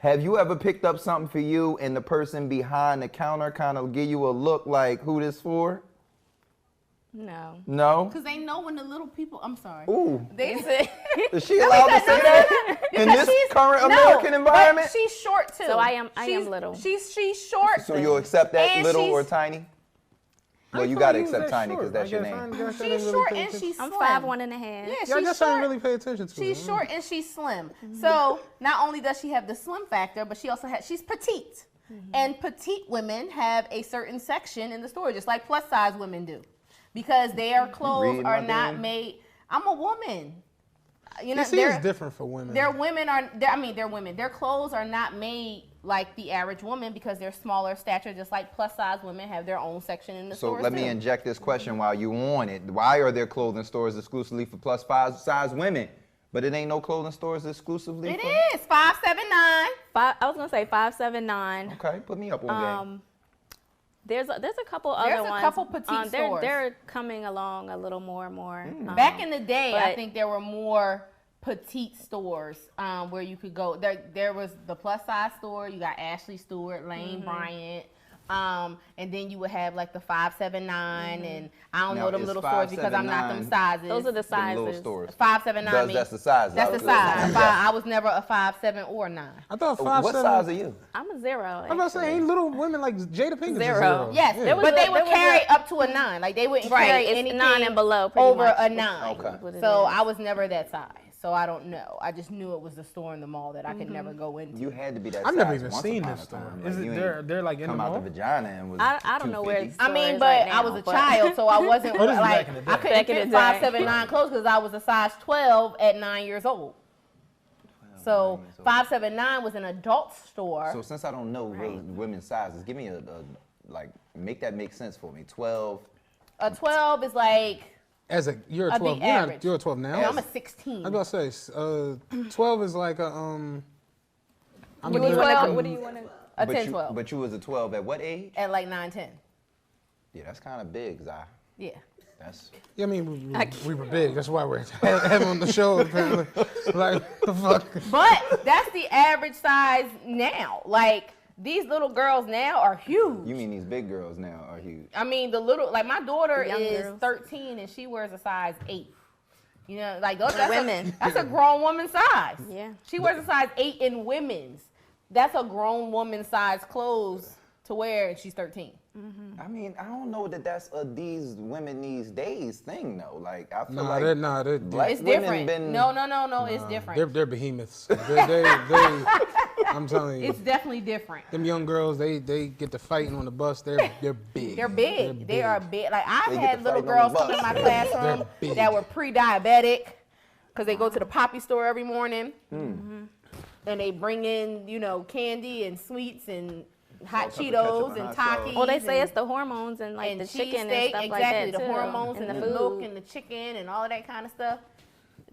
Have you ever picked up something for you and the person behind the counter kind of give you a look like, who this for? No. No? because they know when the little people. I'm sorry. Ooh. They say. Is she allowed to say that in this current American environment? But she's short too. So I am little. She's short. So you'll accept that, And little she's- or tiny? Well, you gotta accept tiny because that's your name. She's short and she's I'm slim. 5'1.5". Yeah, Y'all she's just short. ain't really pay attention to She's it. short and she's slim. So not only does she have the slim factor, but she also she's petite. And petite women have a certain section in the store, just like plus size women do, because their clothes Read are my not damn- made. I'm a woman. You know, It seems different for women. they're women. Their clothes are not made like the average woman because they're smaller stature, just like plus size women have their own section in the So store. let me inject this question while you on it. Why are there clothing stores exclusively for plus size women? But it ain't no clothing stores exclusively It for... is 579. I was gonna say 5'7". Okay, put me up on game. There's a couple other ones. There's a couple petite stores. They're coming along a little more and more. Back in the day, I but- think there were more petite stores where you could go. There was the plus size store. You got Ashley Stewart, Lane Bryant. And then you would have like the 579 and I don't know them little stores because I'm not them sizes. Those are the Them little sizes. stores. 579 That's the size. That's the size. I was never a 5'7" or 9. I thought 5'7". What size are you? I'm a 0. I'm about to say, ain't little women like Jada Pinkett Zero. a 0. Yes, Yeah. but they would there was carry up to a 9. Like they wouldn't carry It's anything 9 and below, pretty over much. a 9. Okay. What it So is. I was never that size. So I don't know. I just knew it was the store in the mall that I could never go into. You had to be that I've size never even once seen upon this a time. store. Like, Is it you ain't they're like in the come out mall? the vagina and was I don't know where 250. it's I mean, stores but right I was now, a but- child, so I wasn't Oh, this is like back in the day. I couldn't Back in fit the day. 5'7" clothes because I was a size 12 at 9 years old. So 5'7" was an adult store. So since I don't know women's sizes, give me make that make sense for me. 12. A 12 is like You're a the 12. average. You're a 12 now. I'm a 16. I was about to say, 12 is like a What do you want? What do you want to? A But 10, you, 12 but you was a 12 at what age? at like 9, 10. Yeah, that's kind of big, Zai. Yeah. That's Yeah, I mean, we were big. That's why we're having on the show, apparently. Like, the fuck? But that's the average size now. Like these little girls now are huge. you mean these big girls now are huge? I mean, like my daughter The young is girls. 13 and she wears a size 8. You know, like that's Women. That's a grown woman size. Yeah. She wears a size 8 in women's. That's a grown woman size clothes to wear, and she's 13. I mean, I don't know that that's a these women these days thing though. Like I feel they're black It's women different. been No, it's different. they're behemoths. They I'm telling you. It's definitely different. Them young girls, they get to fighting on the bus. They're big. They're big. They are big. Like I've They get had to little fight on the girls come bus. in my classroom that were pre-diabetic because they go to the Poppy store every morning, and they bring in, you know, candy and sweets and hot Cheetos and Takis. Well, they say it's the hormones and like the chicken and stuff like that the too. hormones and the food. milk and the chicken and all of that kind of stuff.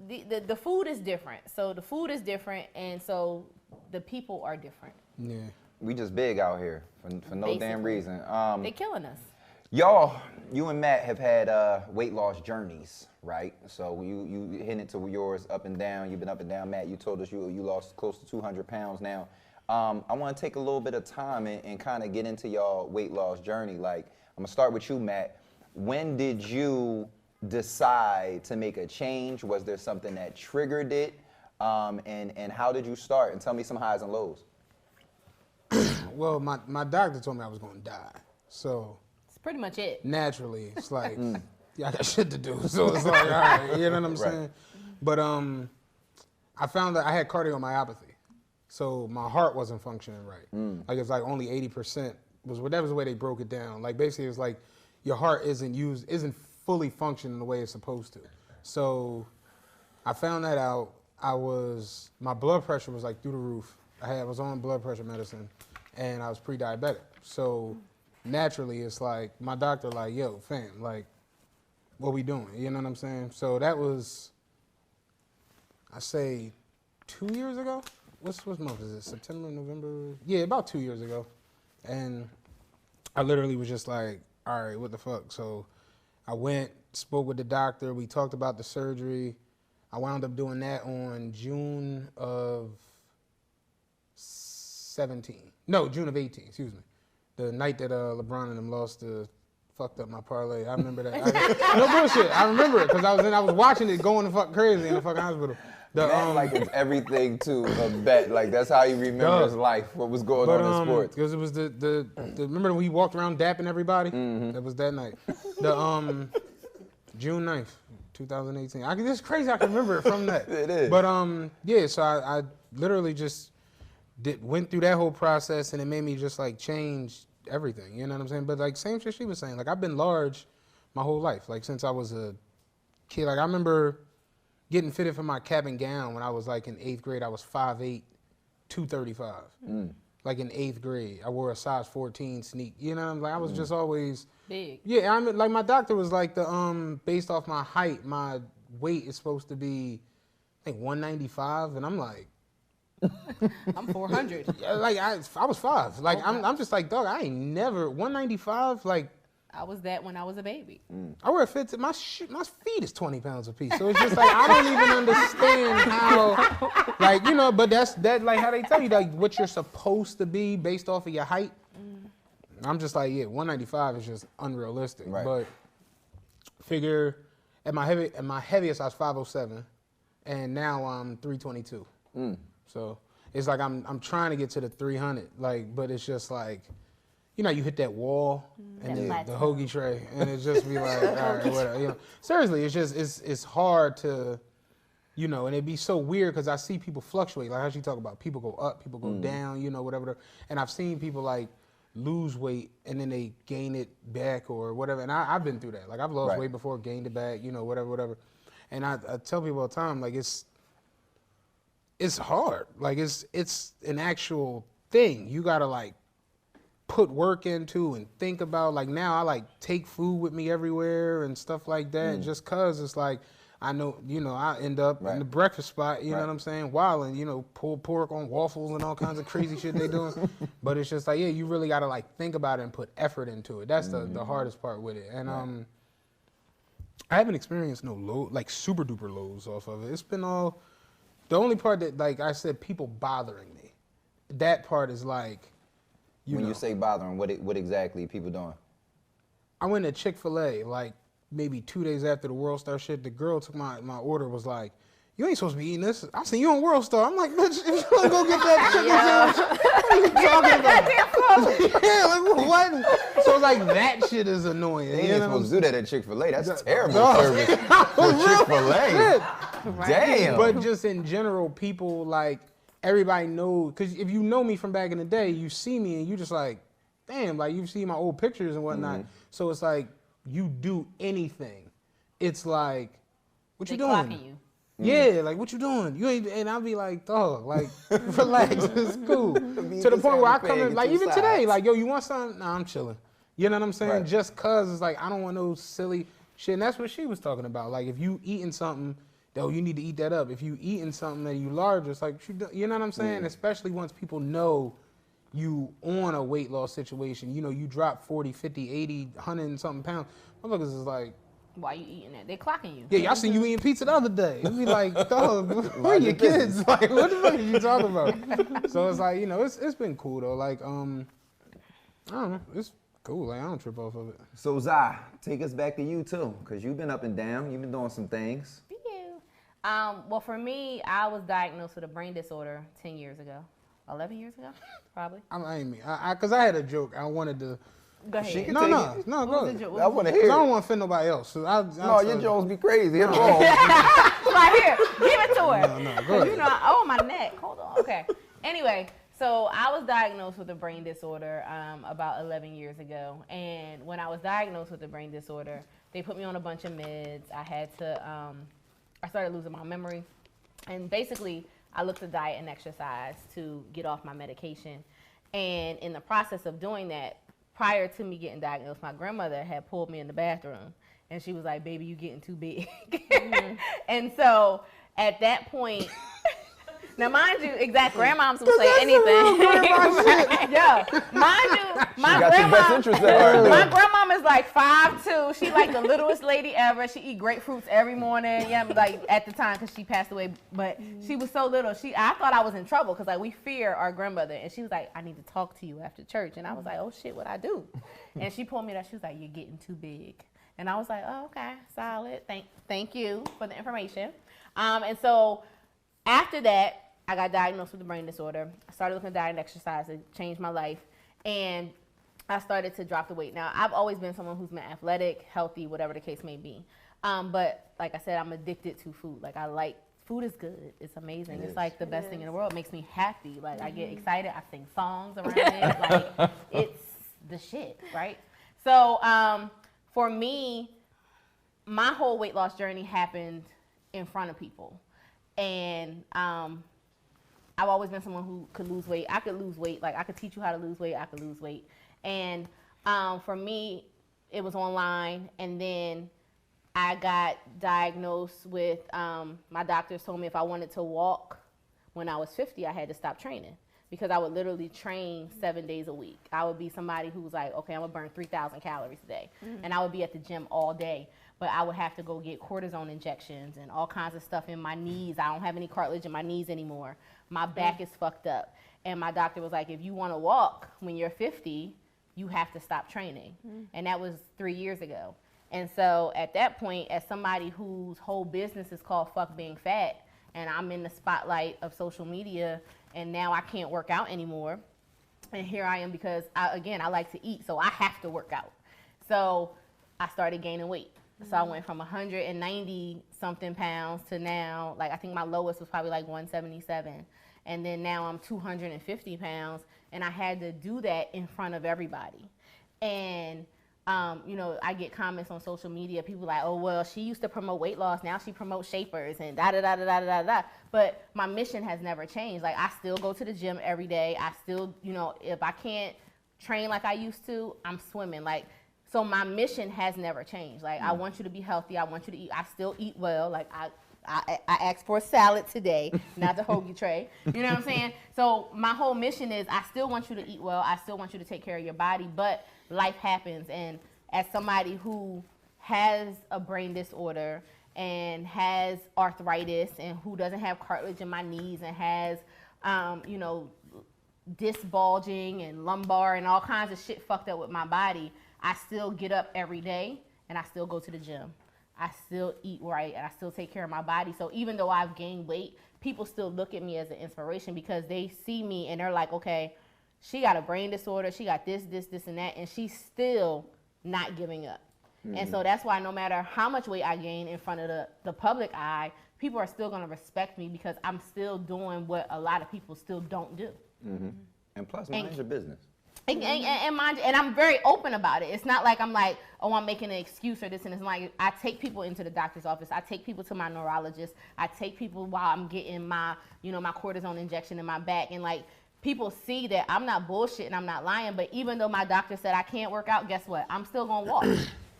The food is different. So the food is different, and so the people are different. Yeah. We just big out here for no damn Basically. reason. They're killing us. Y'all, you and Matt have had weight loss journeys, right? So you hinted to yours up and down. You've been up and down. Matt, you told us you lost close to 200 pounds now. I want to take a little bit of time and kind of get into y'all weight loss journey. Like, I'm going to start with you, Matt. When did you decide to make a change? Was there something that triggered it? And how did you start? And tell me some highs and lows. Well, my doctor told me I was going to die. So It's pretty much it. naturally, it's like, yeah, I got shit to do. So it's like, all right, you know what I'm saying? But I found that I had cardiomyopathy. So my heart wasn't functioning right. Like it's like only 80% that was the way they broke it down. Like basically it was like your heart isn't fully functioning the way it's supposed to. So I found that out. My blood pressure was like through the roof. I was on blood pressure medicine and I was pre-diabetic. So naturally it's like my doctor like, yo, fam, like what we doing? You know what I'm saying? So that was, I say 2 years ago. What month is it? September, November? Yeah, about 2 years ago. And I literally was just like, all right, what the fuck? So I went, spoke with the doctor. We talked about the surgery. I wound up doing that on June of 18, excuse me. The night that LeBron and them lost fucked up my parlay. I remember that. No bullshit. I remember it because I was watching it going the fuck crazy in the fucking hospital. Like it's everything to a bet. Like that's how he remembers life. What was going on in sports? Because it was the remember when he walked around dapping everybody? That was that night. The June 9th, 2018. It's crazy I can remember it from that. It is. But yeah, so I literally just went through that whole process and it made me just like change everything. You know what I'm saying? But like same shit she was saying. Like I've been large my whole life. Like since I was a kid. Like I remember getting fitted for my cap and gown when I was like in 8th grade. I was 5'8", 235. Like in 8th grade. I wore a size 14 sneak. You know what I'm like? I was just always big. Yeah, I mean, like my doctor was like based off my height, my weight is supposed to be I think 195 and I'm like I'm 400. like I was 5. Like okay. I'm just like, dog, I ain't never 195 like I was that when I was a baby. I wear a fit. My feet is 20 pounds a piece. So it's just like I don't even understand how, like you know. But that's like how they tell you like what you're supposed to be based off of your height. I'm just like 195 is just unrealistic. Right. But figure at my heaviest I was 507, and now I'm 322. So it's like I'm trying to get to the 300. Like, but it's just like. You know, you hit that wall and the hoagie tray, and it just be like, all right, whatever. You know, seriously, it's just it's hard to, you know, and it'd be so weird because I see people fluctuate. Like how she talk about, people go up, people go down, you know, whatever. And I've seen people like lose weight and then they gain it back or whatever. And I've been through that. Like I've lost weight before, gained it back, you know, whatever. And I tell people all the time, like it's hard. Like it's an actual thing. You gotta like put work into and think about. Like now I like take food with me everywhere and stuff like that just cause it's like I know, you know, I end up in the breakfast spot, you know what I'm saying, wilding, you know, pulled pork on waffles and all kinds of crazy shit they doing. But it's just like, yeah, you really gotta like think about it and put effort into it. That's the hardest part with it. And I haven't experienced no low, like super duper lows off of it. It's been all, the only part that, like I said, people bothering me. That part is like, when you say bothering, what exactly people doing? I went to Chick-fil-A like maybe 2 days after the World Star shit. The girl took my order, was like, you ain't supposed to be eating this. I seen you on World Star. I'm like, bitch, if you don't go get that chicken sandwich, what are you talking about? Yeah, like what? So it's like that shit is annoying. They ain't supposed to do that at Chick-fil-A. That's terrible service for Chick-fil-A. Damn. But just in general, people like, everybody knows, because if you know me from back in the day, you see me and you just like, damn, like you see my old pictures and whatnot. So it's like, you do anything. It's like, what you doing? Clocking you. Yeah, like, what you doing? You ain't, and I'll be like, dog, like, relax, it's cool. To the point where I come in, like, even today, like, yo, you want something? Nah, I'm chilling. You know what I'm saying? Right. Just cause it's like, I don't want no silly shit. And that's what she was talking about. Like, if you eating something, though, you need to eat that up. If you eating something that you large, it's like, you know what I'm saying? Especially once people know you on a weight loss situation. You know, you drop 40, 50, 80, 100 and something pounds. Motherfuckers is like, why you eating that? They clocking you. Yeah, y'all seen you eating pizza the other day. It'd be like, dog, where are your kids? Like, what the fuck are you talking about? So it's like, you know, it's been cool though. Like, I don't know, it's cool. Like, I don't trip off of it. So Zah, take us back to you too, because you've been up and down. You've been doing some things. Well, for me, I was diagnosed with a brain disorder 10 years ago. 11 years ago, probably. I ain't mean, because I had a joke. I wanted to. Go ahead. No, go ahead. I want to hear it. I don't want to offend nobody else. So no, your jokes be crazy. It's wrong. Right here. Give it to her. No, go ahead. You know, my neck. Hold on. Okay. Anyway, so I was diagnosed with a brain disorder about 11 years ago. And when I was diagnosed with a brain disorder, they put me on a bunch of meds. I had to, I started losing my memory. And basically, I looked at diet and exercise to get off my medication. And in the process of doing that, prior to me getting diagnosed, my grandmother had pulled me in the bathroom and she was like, baby, you getting too big. And so at that point, now mind you, exactly. Grandmoms will say anything. Right. Yo, mind you, my grandma is like 5'2". She like the littlest lady ever. She eat grapefruits every morning. Yeah, like at the time because she passed away, but she was so little. I thought I was in trouble because like we fear our grandmother, and she was like, I need to talk to you after church, and I was like, oh shit, what I do? And she pulled me that. She was like, you're getting too big, and I was like, oh okay, solid. Thank you for the information. And so after that, I got diagnosed with a brain disorder. I started looking at diet and exercise. It changed my life. And I started to drop the weight. Now, I've always been someone who's been athletic, healthy, whatever the case may be. But like I said, I'm addicted to food. Like food is good. It's amazing. It's like the best thing in the world. It makes me happy. Like I get excited. I sing songs around it. Like it's the shit, right? So for me, my whole weight loss journey happened in front of people. And I've always been someone who could lose weight. I could lose weight. Like I could teach you how to lose weight. I could lose weight. And for me, it was online. And then I got diagnosed with, my doctors told me if I wanted to walk when I was 50, I had to stop training because I would literally train 7 days a week. I would be somebody who was like, okay, I'm gonna burn 3,000 calories a day. And I would be at the gym all day. But I would have to go get cortisone injections and all kinds of stuff in my knees. I don't have any cartilage in my knees anymore. My back is fucked up. And my doctor was like, if you want to walk when you're 50, you have to stop training. And that was 3 years ago. And so at that point, as somebody whose whole business is called Fuck Being Fat, and I'm in the spotlight of social media, and now I can't work out anymore. And here I am because, I like to eat, so I have to work out. So I started gaining weight. So I went from 190 something pounds to now, like I think my lowest was probably like 177. And then now I'm 250 pounds, and I had to do that in front of everybody. And, you know, I get comments on social media, people like, oh, well, she used to promote weight loss, now she promotes shapers and da-da-da-da-da-da-da. But my mission has never changed. Like, I still go to the gym every day. I still, you know, if I can't train like I used to, I'm swimming. Like, so my mission has never changed. Like, I want you to be healthy. I want you to eat. I still eat well. Like, I asked for a salad today, not the hoagie tray. You know what I'm saying? So my whole mission is I still want you to eat well. I still want you to take care of your body. But life happens. And as somebody who has a brain disorder and has arthritis and who doesn't have cartilage in my knees and has, you know, disc bulging and lumbar and all kinds of shit fucked up with my body, I still get up every day and I still go to the gym. I still eat right and I still take care of my body. So even though I've gained weight, people still look at me as an inspiration because they see me and they're like, okay, she got a brain disorder, she got this, and that, and she's still not giving up. And so that's why no matter how much weight I gain in front of the public eye, people are still going to respect me because I'm still doing what a lot of people still don't do. Mm-hmm. And plus, mind your business. And I'm very open about it. It's not like I'm like, oh, I'm making an excuse or this and it's like I take people into the doctor's office. I take people to my neurologist. I take people while I'm getting my, my cortisone injection in my back. And like people see that I'm not bullshitting, I'm not lying. But even though my doctor said I can't work out, guess what? I'm still gonna walk.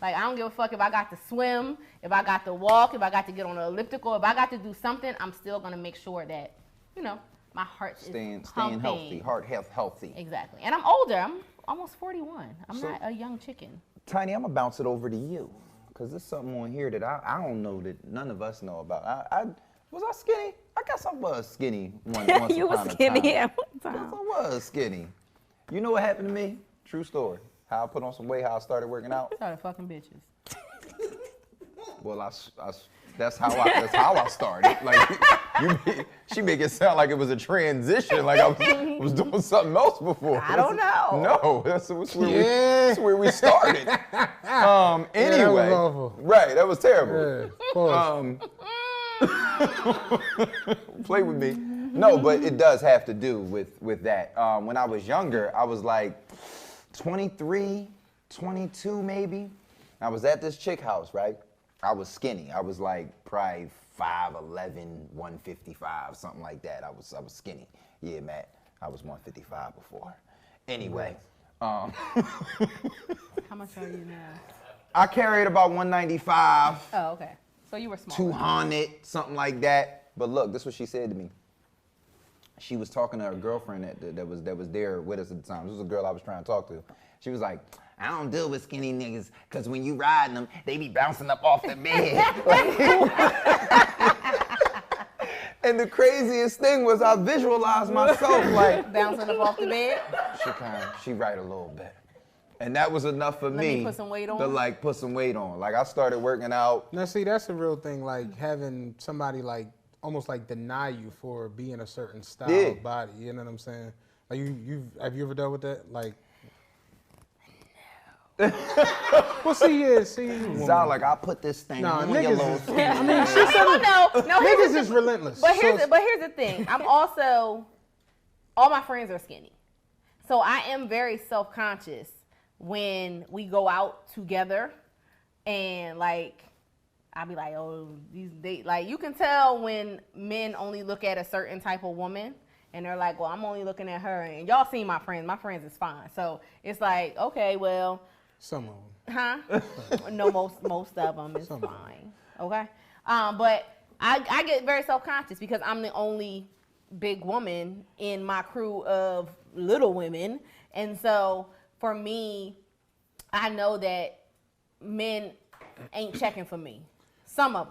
Like I don't give a fuck if I got to swim, if I got to walk, if I got to get on an elliptical, if I got to do something, I'm still gonna make sure that, my heart is staying pumping. healthy, heart health healthy. Exactly. And I'm older. I'm almost 41. I'm not a young chicken. Tiny, I'm gonna bounce it over to you, cause there's something on here that I don't know that none of us know about. Was I skinny? I guess I was skinny once You upon were a skinny time. at one time. Yes, I was skinny. You know what happened to me? True story. How I put on some weight, how I started working out. Started fucking bitches. Well, that's how I started. Like she make it sound like it was a transition, like I was doing something else before. I don't know. No, that's where we started. Anyway, that was awful. Right, that was terrible. Yeah, Play with me. No, but it does have to do with that. When I was younger, I was like 23, 22 maybe. I was at this chick house, right? I was skinny. I was like probably 5'11", 155, something like that. I was skinny. Yeah, Matt, I was 155 before. Anyway. How much are you now? I carried about 195. Oh, okay. So you were small. 200, something like that. But look, this is what she said to me. She was talking to her girlfriend that was there with us at the time. This was a girl I was trying to talk to. She was like, I don't deal with skinny niggas because when you riding them, they be bouncing up off the bed. And the craziest thing was I visualized myself like bouncing up off the bed. She right a little bit. And that was enough for me put some weight on. to like put some weight on. Like I started working out. Now see, that's a real thing. Like having somebody like almost like deny you for being a certain style of body. You know what I'm saying? Like have you ever dealt with that? Like. Well, see. Sound like I put this thing on niggas your little is, I mean, she said no. Niggas is relentless. But here's the thing. I'm also, all my friends are skinny, so I am very self-conscious when we go out together, and like I'll be like, oh, like you can tell when men only look at a certain type of woman. And they're like, well, I'm only looking at her. And y'all see my friends. My friends is fine. So it's like, okay, well. Some of them. Huh? No, most of them is fine. Okay? But I get very self-conscious because I'm the only big woman in my crew of little women. And so for me, I know that men ain't checking for me. Some of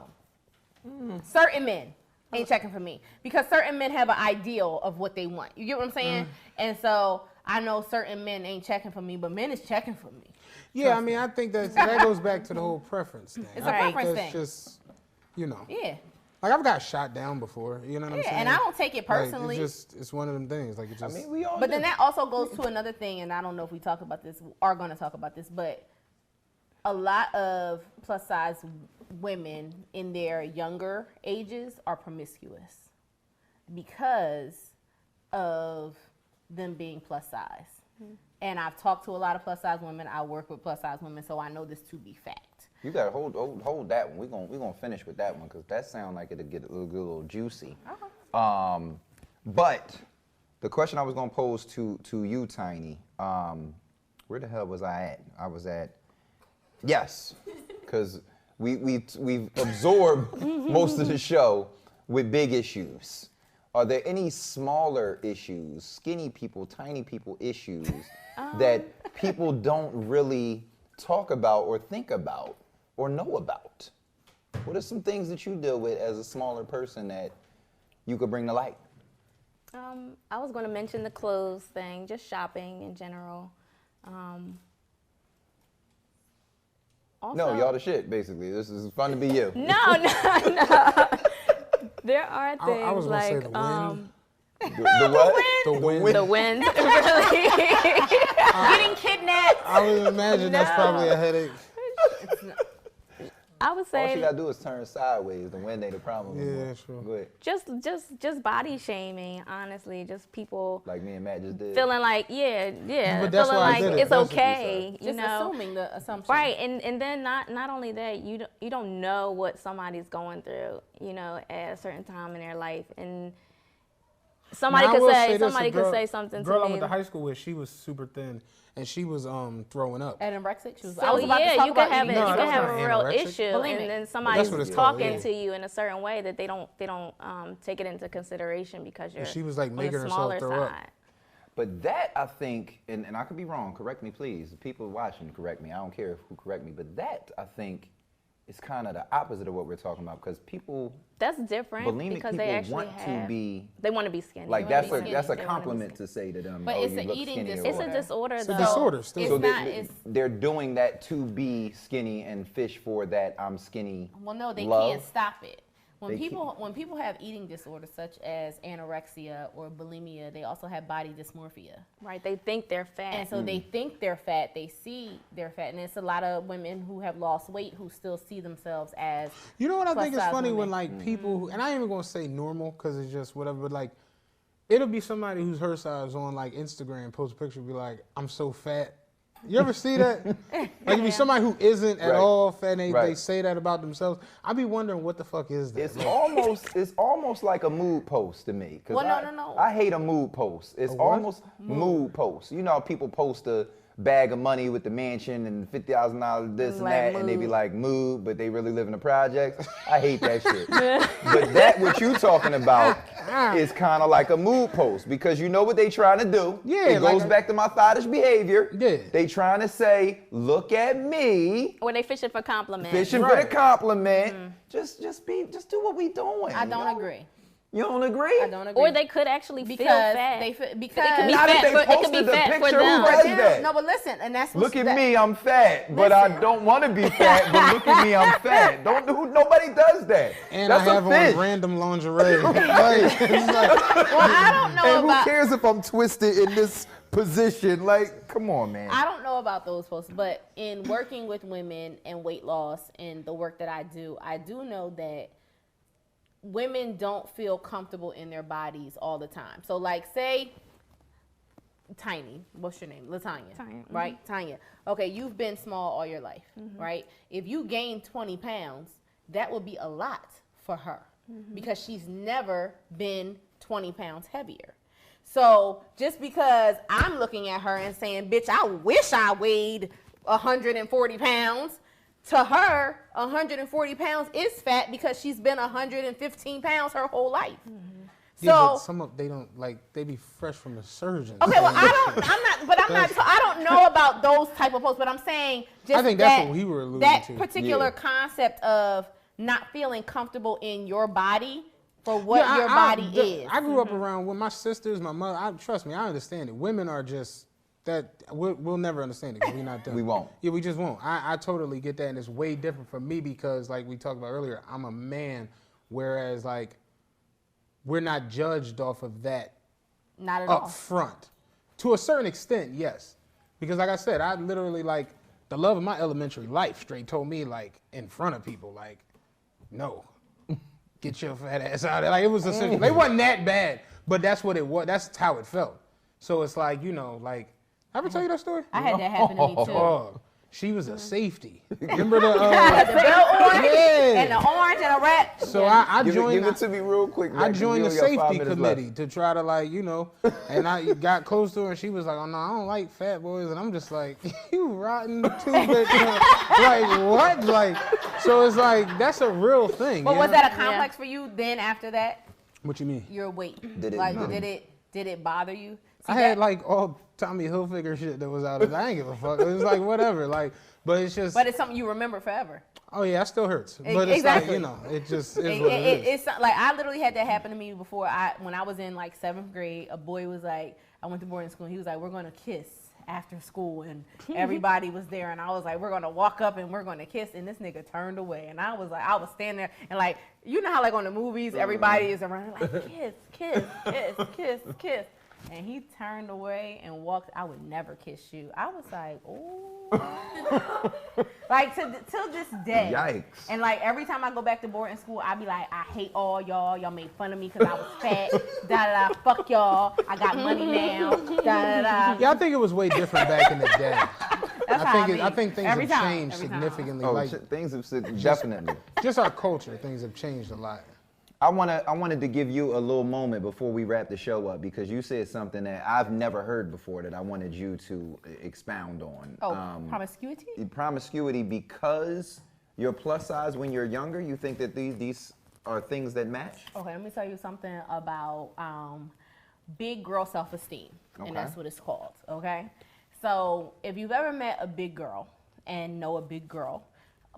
them. Certain men ain't checking for me because certain men have an ideal of what they want. You get what I'm saying? And so I know certain men ain't checking for me, but men is checking for me. Yeah, I mean, I think that goes back to the whole preference thing. It's a preference thing. Just, Yeah. Like I've got shot down before. You know what I'm saying? And I don't take it personally. Like, it's one of them things. Like it just. I mean, we all. But then that also goes to another thing, and I don't know if we talk about this, are going to talk about this, but a lot of plus size women in their younger ages are promiscuous because of them being plus size. And I've talked to a lot of plus size women. I work with plus size women, so I know this to be fact. You gotta hold that one. We're gonna finish with that one because that sounds like it'll get a little juicy. Okay. But the question I was gonna pose to you, Tiny, where the hell was I at? I was at because we've absorbed most of the show with big issues. Are there any smaller issues, skinny people, tiny people issues that people don't really talk about or think about or know about? What are some things that you deal with as a smaller person that you could bring to light? I was going to mention the clothes thing, just shopping in general. Also, no, y'all the shit, basically. This is fun to be you. No. There are things I was gonna like say the wind. The what? The wind. The wind, really. Getting kidnapped. I would imagine that's probably a headache. I would say all she gotta do is turn sideways. The wind ain't a problem. Yeah, sure. Go ahead. Just body shaming, honestly. Just people like me and Matt just did. Feeling like, yeah. But that's feeling why like it's okay. Just assuming the assumption. Right, and then not only that, you don't know what somebody's going through, at a certain time in their life, and somebody could say something to me. Girl I went to high school with, she was super thin, and she was throwing up. Anorexic? She was, so you can have a real issue, Bulimic. and then somebody's talking to you in a certain way that they don't take it into consideration because you're she was like on making the herself smaller throw side. up. But that, I think, and I could be wrong, correct me please. The people watching, correct me. I don't care who correct me. But that, I think, is kind of the opposite of what we're talking about, because people... That's different, bulimic because people they actually want to be... They want to be skinny. Like, that's a compliment to say to them, but oh, it's you an look eating skinny disorder. or It's a whatever. disorder, though. It's a disorder still. So they're doing that to be skinny and fish for that I'm skinny. Well, no, they love. can't stop it. When people have eating disorders such as anorexia or bulimia, they also have body dysmorphia. Right, they think they're fat. And so they think they're fat, they see they're fat. And it's a lot of women who have lost weight who still see themselves as You know what I think is funny women. when like people, who, and I ain't even gonna say normal because it's just whatever, but like it'll be somebody who's her size on like Instagram, post a picture, be like, I'm so fat. You ever see that? Like if be somebody who isn't at all fat, and they say that about themselves. I be wondering what the fuck is that? It's almost like a mood post to me. Well, no. I hate a mood post. It's almost mood post. You know how people post a bag of money with the mansion and $50,000 this and that, and they be like mood, but they really live in the projects. I hate that shit. But that what you talking about is kind of like a mood post, because you know what they trying to do. Yeah, it goes back to my thottish behavior. Yeah, they trying to say, look at me. Or they fishing for compliments. Fishing for the compliment. Just do what we doing. I don't agree. You don't agree? I don't agree. Or they could actually feel fat. Because not if they posted the picture. Who does that? No, but listen, and that's look at me, I'm fat, but I don't want to be fat. But look at me, I'm fat. Nobody does that. And that's I have on random lingerie. Well, I don't know and about. Who cares if I'm twisted in this position? Like, come on, man. I don't know about those posts, but in working with women and weight loss and the work that I do know that women don't feel comfortable in their bodies all the time. So like say Tiny, what's your name? Latonia, right? Tanya. Okay, you've been small all your life, right? If you gain 20 pounds, that would be a lot for her because she's never been 20 pounds heavier. So just because I'm looking at her and saying, bitch, I wish I weighed 140 pounds, to her, 140 pounds is fat because she's been 115 pounds her whole life. Yeah, but they don't they be fresh from the surgeon. Okay, well I don't know about those type of posts, but I'm saying just I think that's what we were alluding to. That particular concept of not feeling comfortable in your body for what your body is. I grew up around with my sisters, my mother. Trust me, I understand it. Women are just that we'll never understand it because we're not done. We won't. Yeah, we just won't. I totally get that, and it's way different for me because, like we talked about earlier, I'm a man, whereas like we're not judged off of that. Not at all. Up front, to a certain extent, yes, because like I said, I literally like the love of my elementary life straight told me like in front of people like, no, get your fat ass out of there. Like it was essentially they wasn't that bad, but that's what it was. That's how it felt. So it's like like. I ever tell you that story? I had that happen to me too. Oh, she was a safety. Remember the the belt orange and the orange and a rat. So I joined. Give it to me real quick. I joined the safety committee to try to and I got close to her and she was like, "Oh no, I don't like fat boys," and I'm just like, "You rotten tooth." Like what? Like so it's like that's a real thing. But was that a complex for you then after that? What you mean? Your weight. Did it bother you? I had like all Tommy Hilfiger shit that was out of it. I ain't give a fuck. It was like whatever. Like, but it's just. But it's something you remember forever. Oh yeah, it still hurts. But it's exactly. like it just is what it is. It's like I literally had that happen to me before. When I was in like 7th grade, a boy was like, I went to boarding school. And he was like, we're gonna kiss after school, and everybody was there, and I was like, we're gonna walk up and we're gonna kiss, and this nigga turned away, and I was standing there, and like you know how like on the movies everybody is around like kiss, kiss, kiss, kiss, kiss. And he turned away and walked. I would never kiss you. I was like, oh. Like till this day. Yikes. And like every time I go back to boarding school, I be like, I hate all y'all. Y'all made fun of me because I was fat. Da da da. Fuck y'all. I got money now. Da da da. Yeah, I think it was way different back in the day. I think things Every have time. changed significantly. Oh, like things have definitely. just our culture, things have changed a lot. I wanted to give you a little moment before we wrap the show up because you said something that I've never heard before that I wanted you to expound on. Oh, promiscuity? Promiscuity, because you're plus size when you're younger, you think that these are things that match? Okay, let me tell you something about big girl self-esteem, and that's what it's called, okay? So if you've ever met a big girl and know a big girl,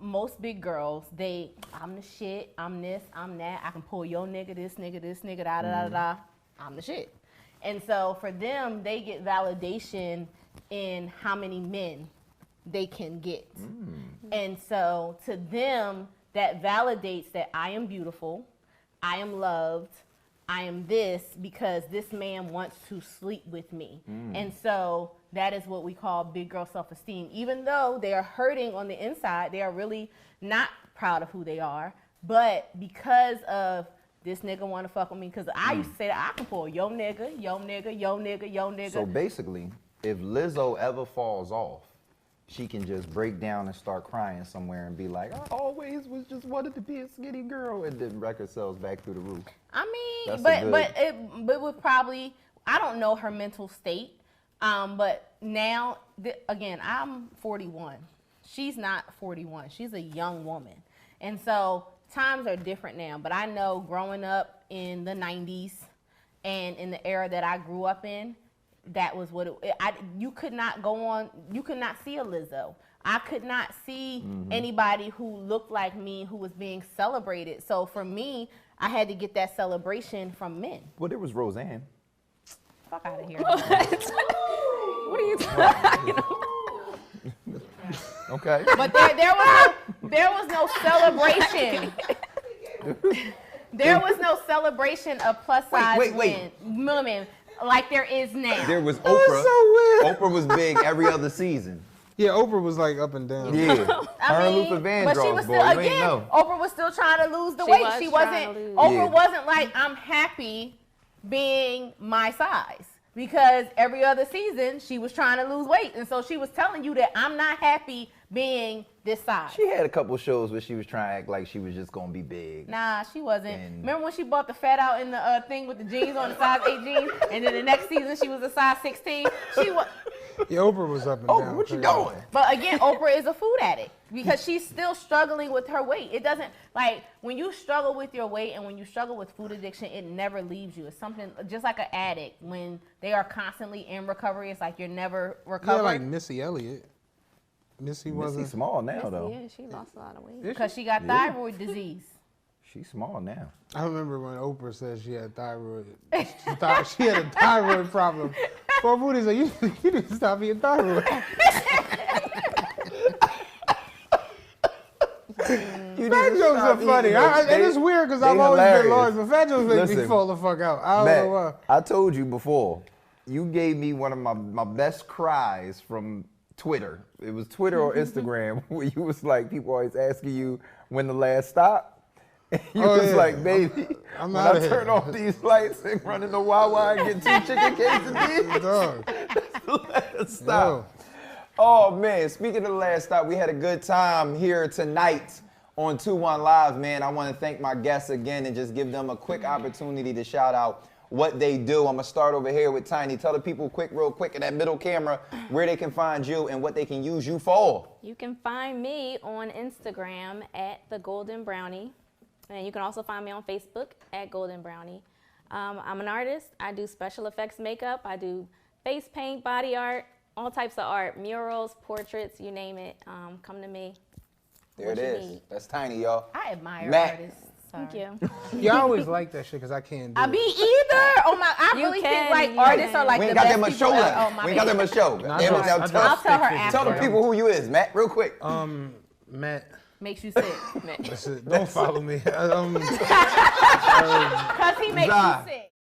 most big girls, I'm the shit, I'm this, I'm that, I can pull your nigga, this nigga, da da da da, I'm the shit. And so for them, they get validation in how many men they can get. And so to them, that validates that I am beautiful, I am loved, I am this because this man wants to sleep with me. And so that is what we call big girl self-esteem. Even though they are hurting on the inside, they are really not proud of who they are. But because of this nigga want to fuck with me, because I used to say that I can pull yo nigga, yo nigga, yo nigga, yo nigga. So basically, if Lizzo ever falls off, she can just break down and start crying somewhere and be like, I always was just wanted to be a skinny girl, and then record sales back through the roof. I mean, but it would probably, I don't know her mental state. But now, again, I'm 41. She's not 41. She's a young woman. And so times are different now. But I know growing up in the 90s and in the era that I grew up in, that was what you could not go on, you could not see a Lizzo. I could not see anybody who looked like me who was being celebrated. So for me, I had to get that celebration from men. Well, there was Roseanne. Fuck out of here. What are you talking about? Okay. But there was no celebration. There was no celebration of plus size women like there is now. There was Oprah. so weird. Oprah was big every other season. Yeah, Oprah was like up and down. Yeah. Her and Luther but she was Vandross, boy, still, you ain't again, know. Oprah was still trying to lose the weight. She wasn't, Oprah wasn't like, I'm happy being my size. Because every other season, she was trying to lose weight. And so she was telling you that I'm not happy being this size. She had a couple shows where she was trying to act like she was just going to be big. Nah, she wasn't. Remember when she bought the fat out in the thing with the jeans on, the size 8 jeans? And then the next season, she was a size 16? She was... Yeah, Oprah was up and down. Oprah, what you doing? But again, Oprah is a food addict because she's still struggling with her weight. It doesn't, like, when you struggle with your weight and when you struggle with food addiction, it never leaves you. It's something, just like an addict, when they are constantly in recovery, it's like you're never recovering. Yeah, like Missy Elliott. Missy wasn't small now, though. Yeah, she lost a lot of weight. Because she got thyroid disease. She's small now. I remember when Oprah said she had thyroid. She thought she had a thyroid problem. Poor Booty said, you need to stop eating thyroid. Fat jokes are funny. And it's weird because I've always been large, but fat jokes make me fall the fuck out. I don't know why. I told you before, you gave me one of my best cries from Twitter. It was Twitter or Instagram where you was like, people always asking you when the last stop. You was like, baby, when I turn off these lights and run into Wawa and get 2 chicken quesadillas, that's the last stop. Oh, man, speaking of the last stop, we had a good time here tonight on 2-1 Live, man. I want to thank my guests again and just give them a quick opportunity to shout out what they do. I'm going to start over here with Tiny. Tell the people real quick in that middle camera where they can find you and what they can use you for. You can find me on Instagram at The Golden Brownie. And you can also find me on Facebook at Golden Brownie. I'm an artist. I do special effects makeup. I do face paint, body art, all types of art, murals, portraits, you name it. Come to me. There it is. That's Tiny, y'all. I admire Matt. artists. Thank you. Yeah, I always like that shit because I can't do it. Me either. Oh my! I really think like artists are like we the ain't got best that much people. show left. Oh, my we ain't got that much show. I'll tell her after. Tell the people who you is, Matt, real quick. Matt. Makes you sick. Don't follow me. Because he makes you sick.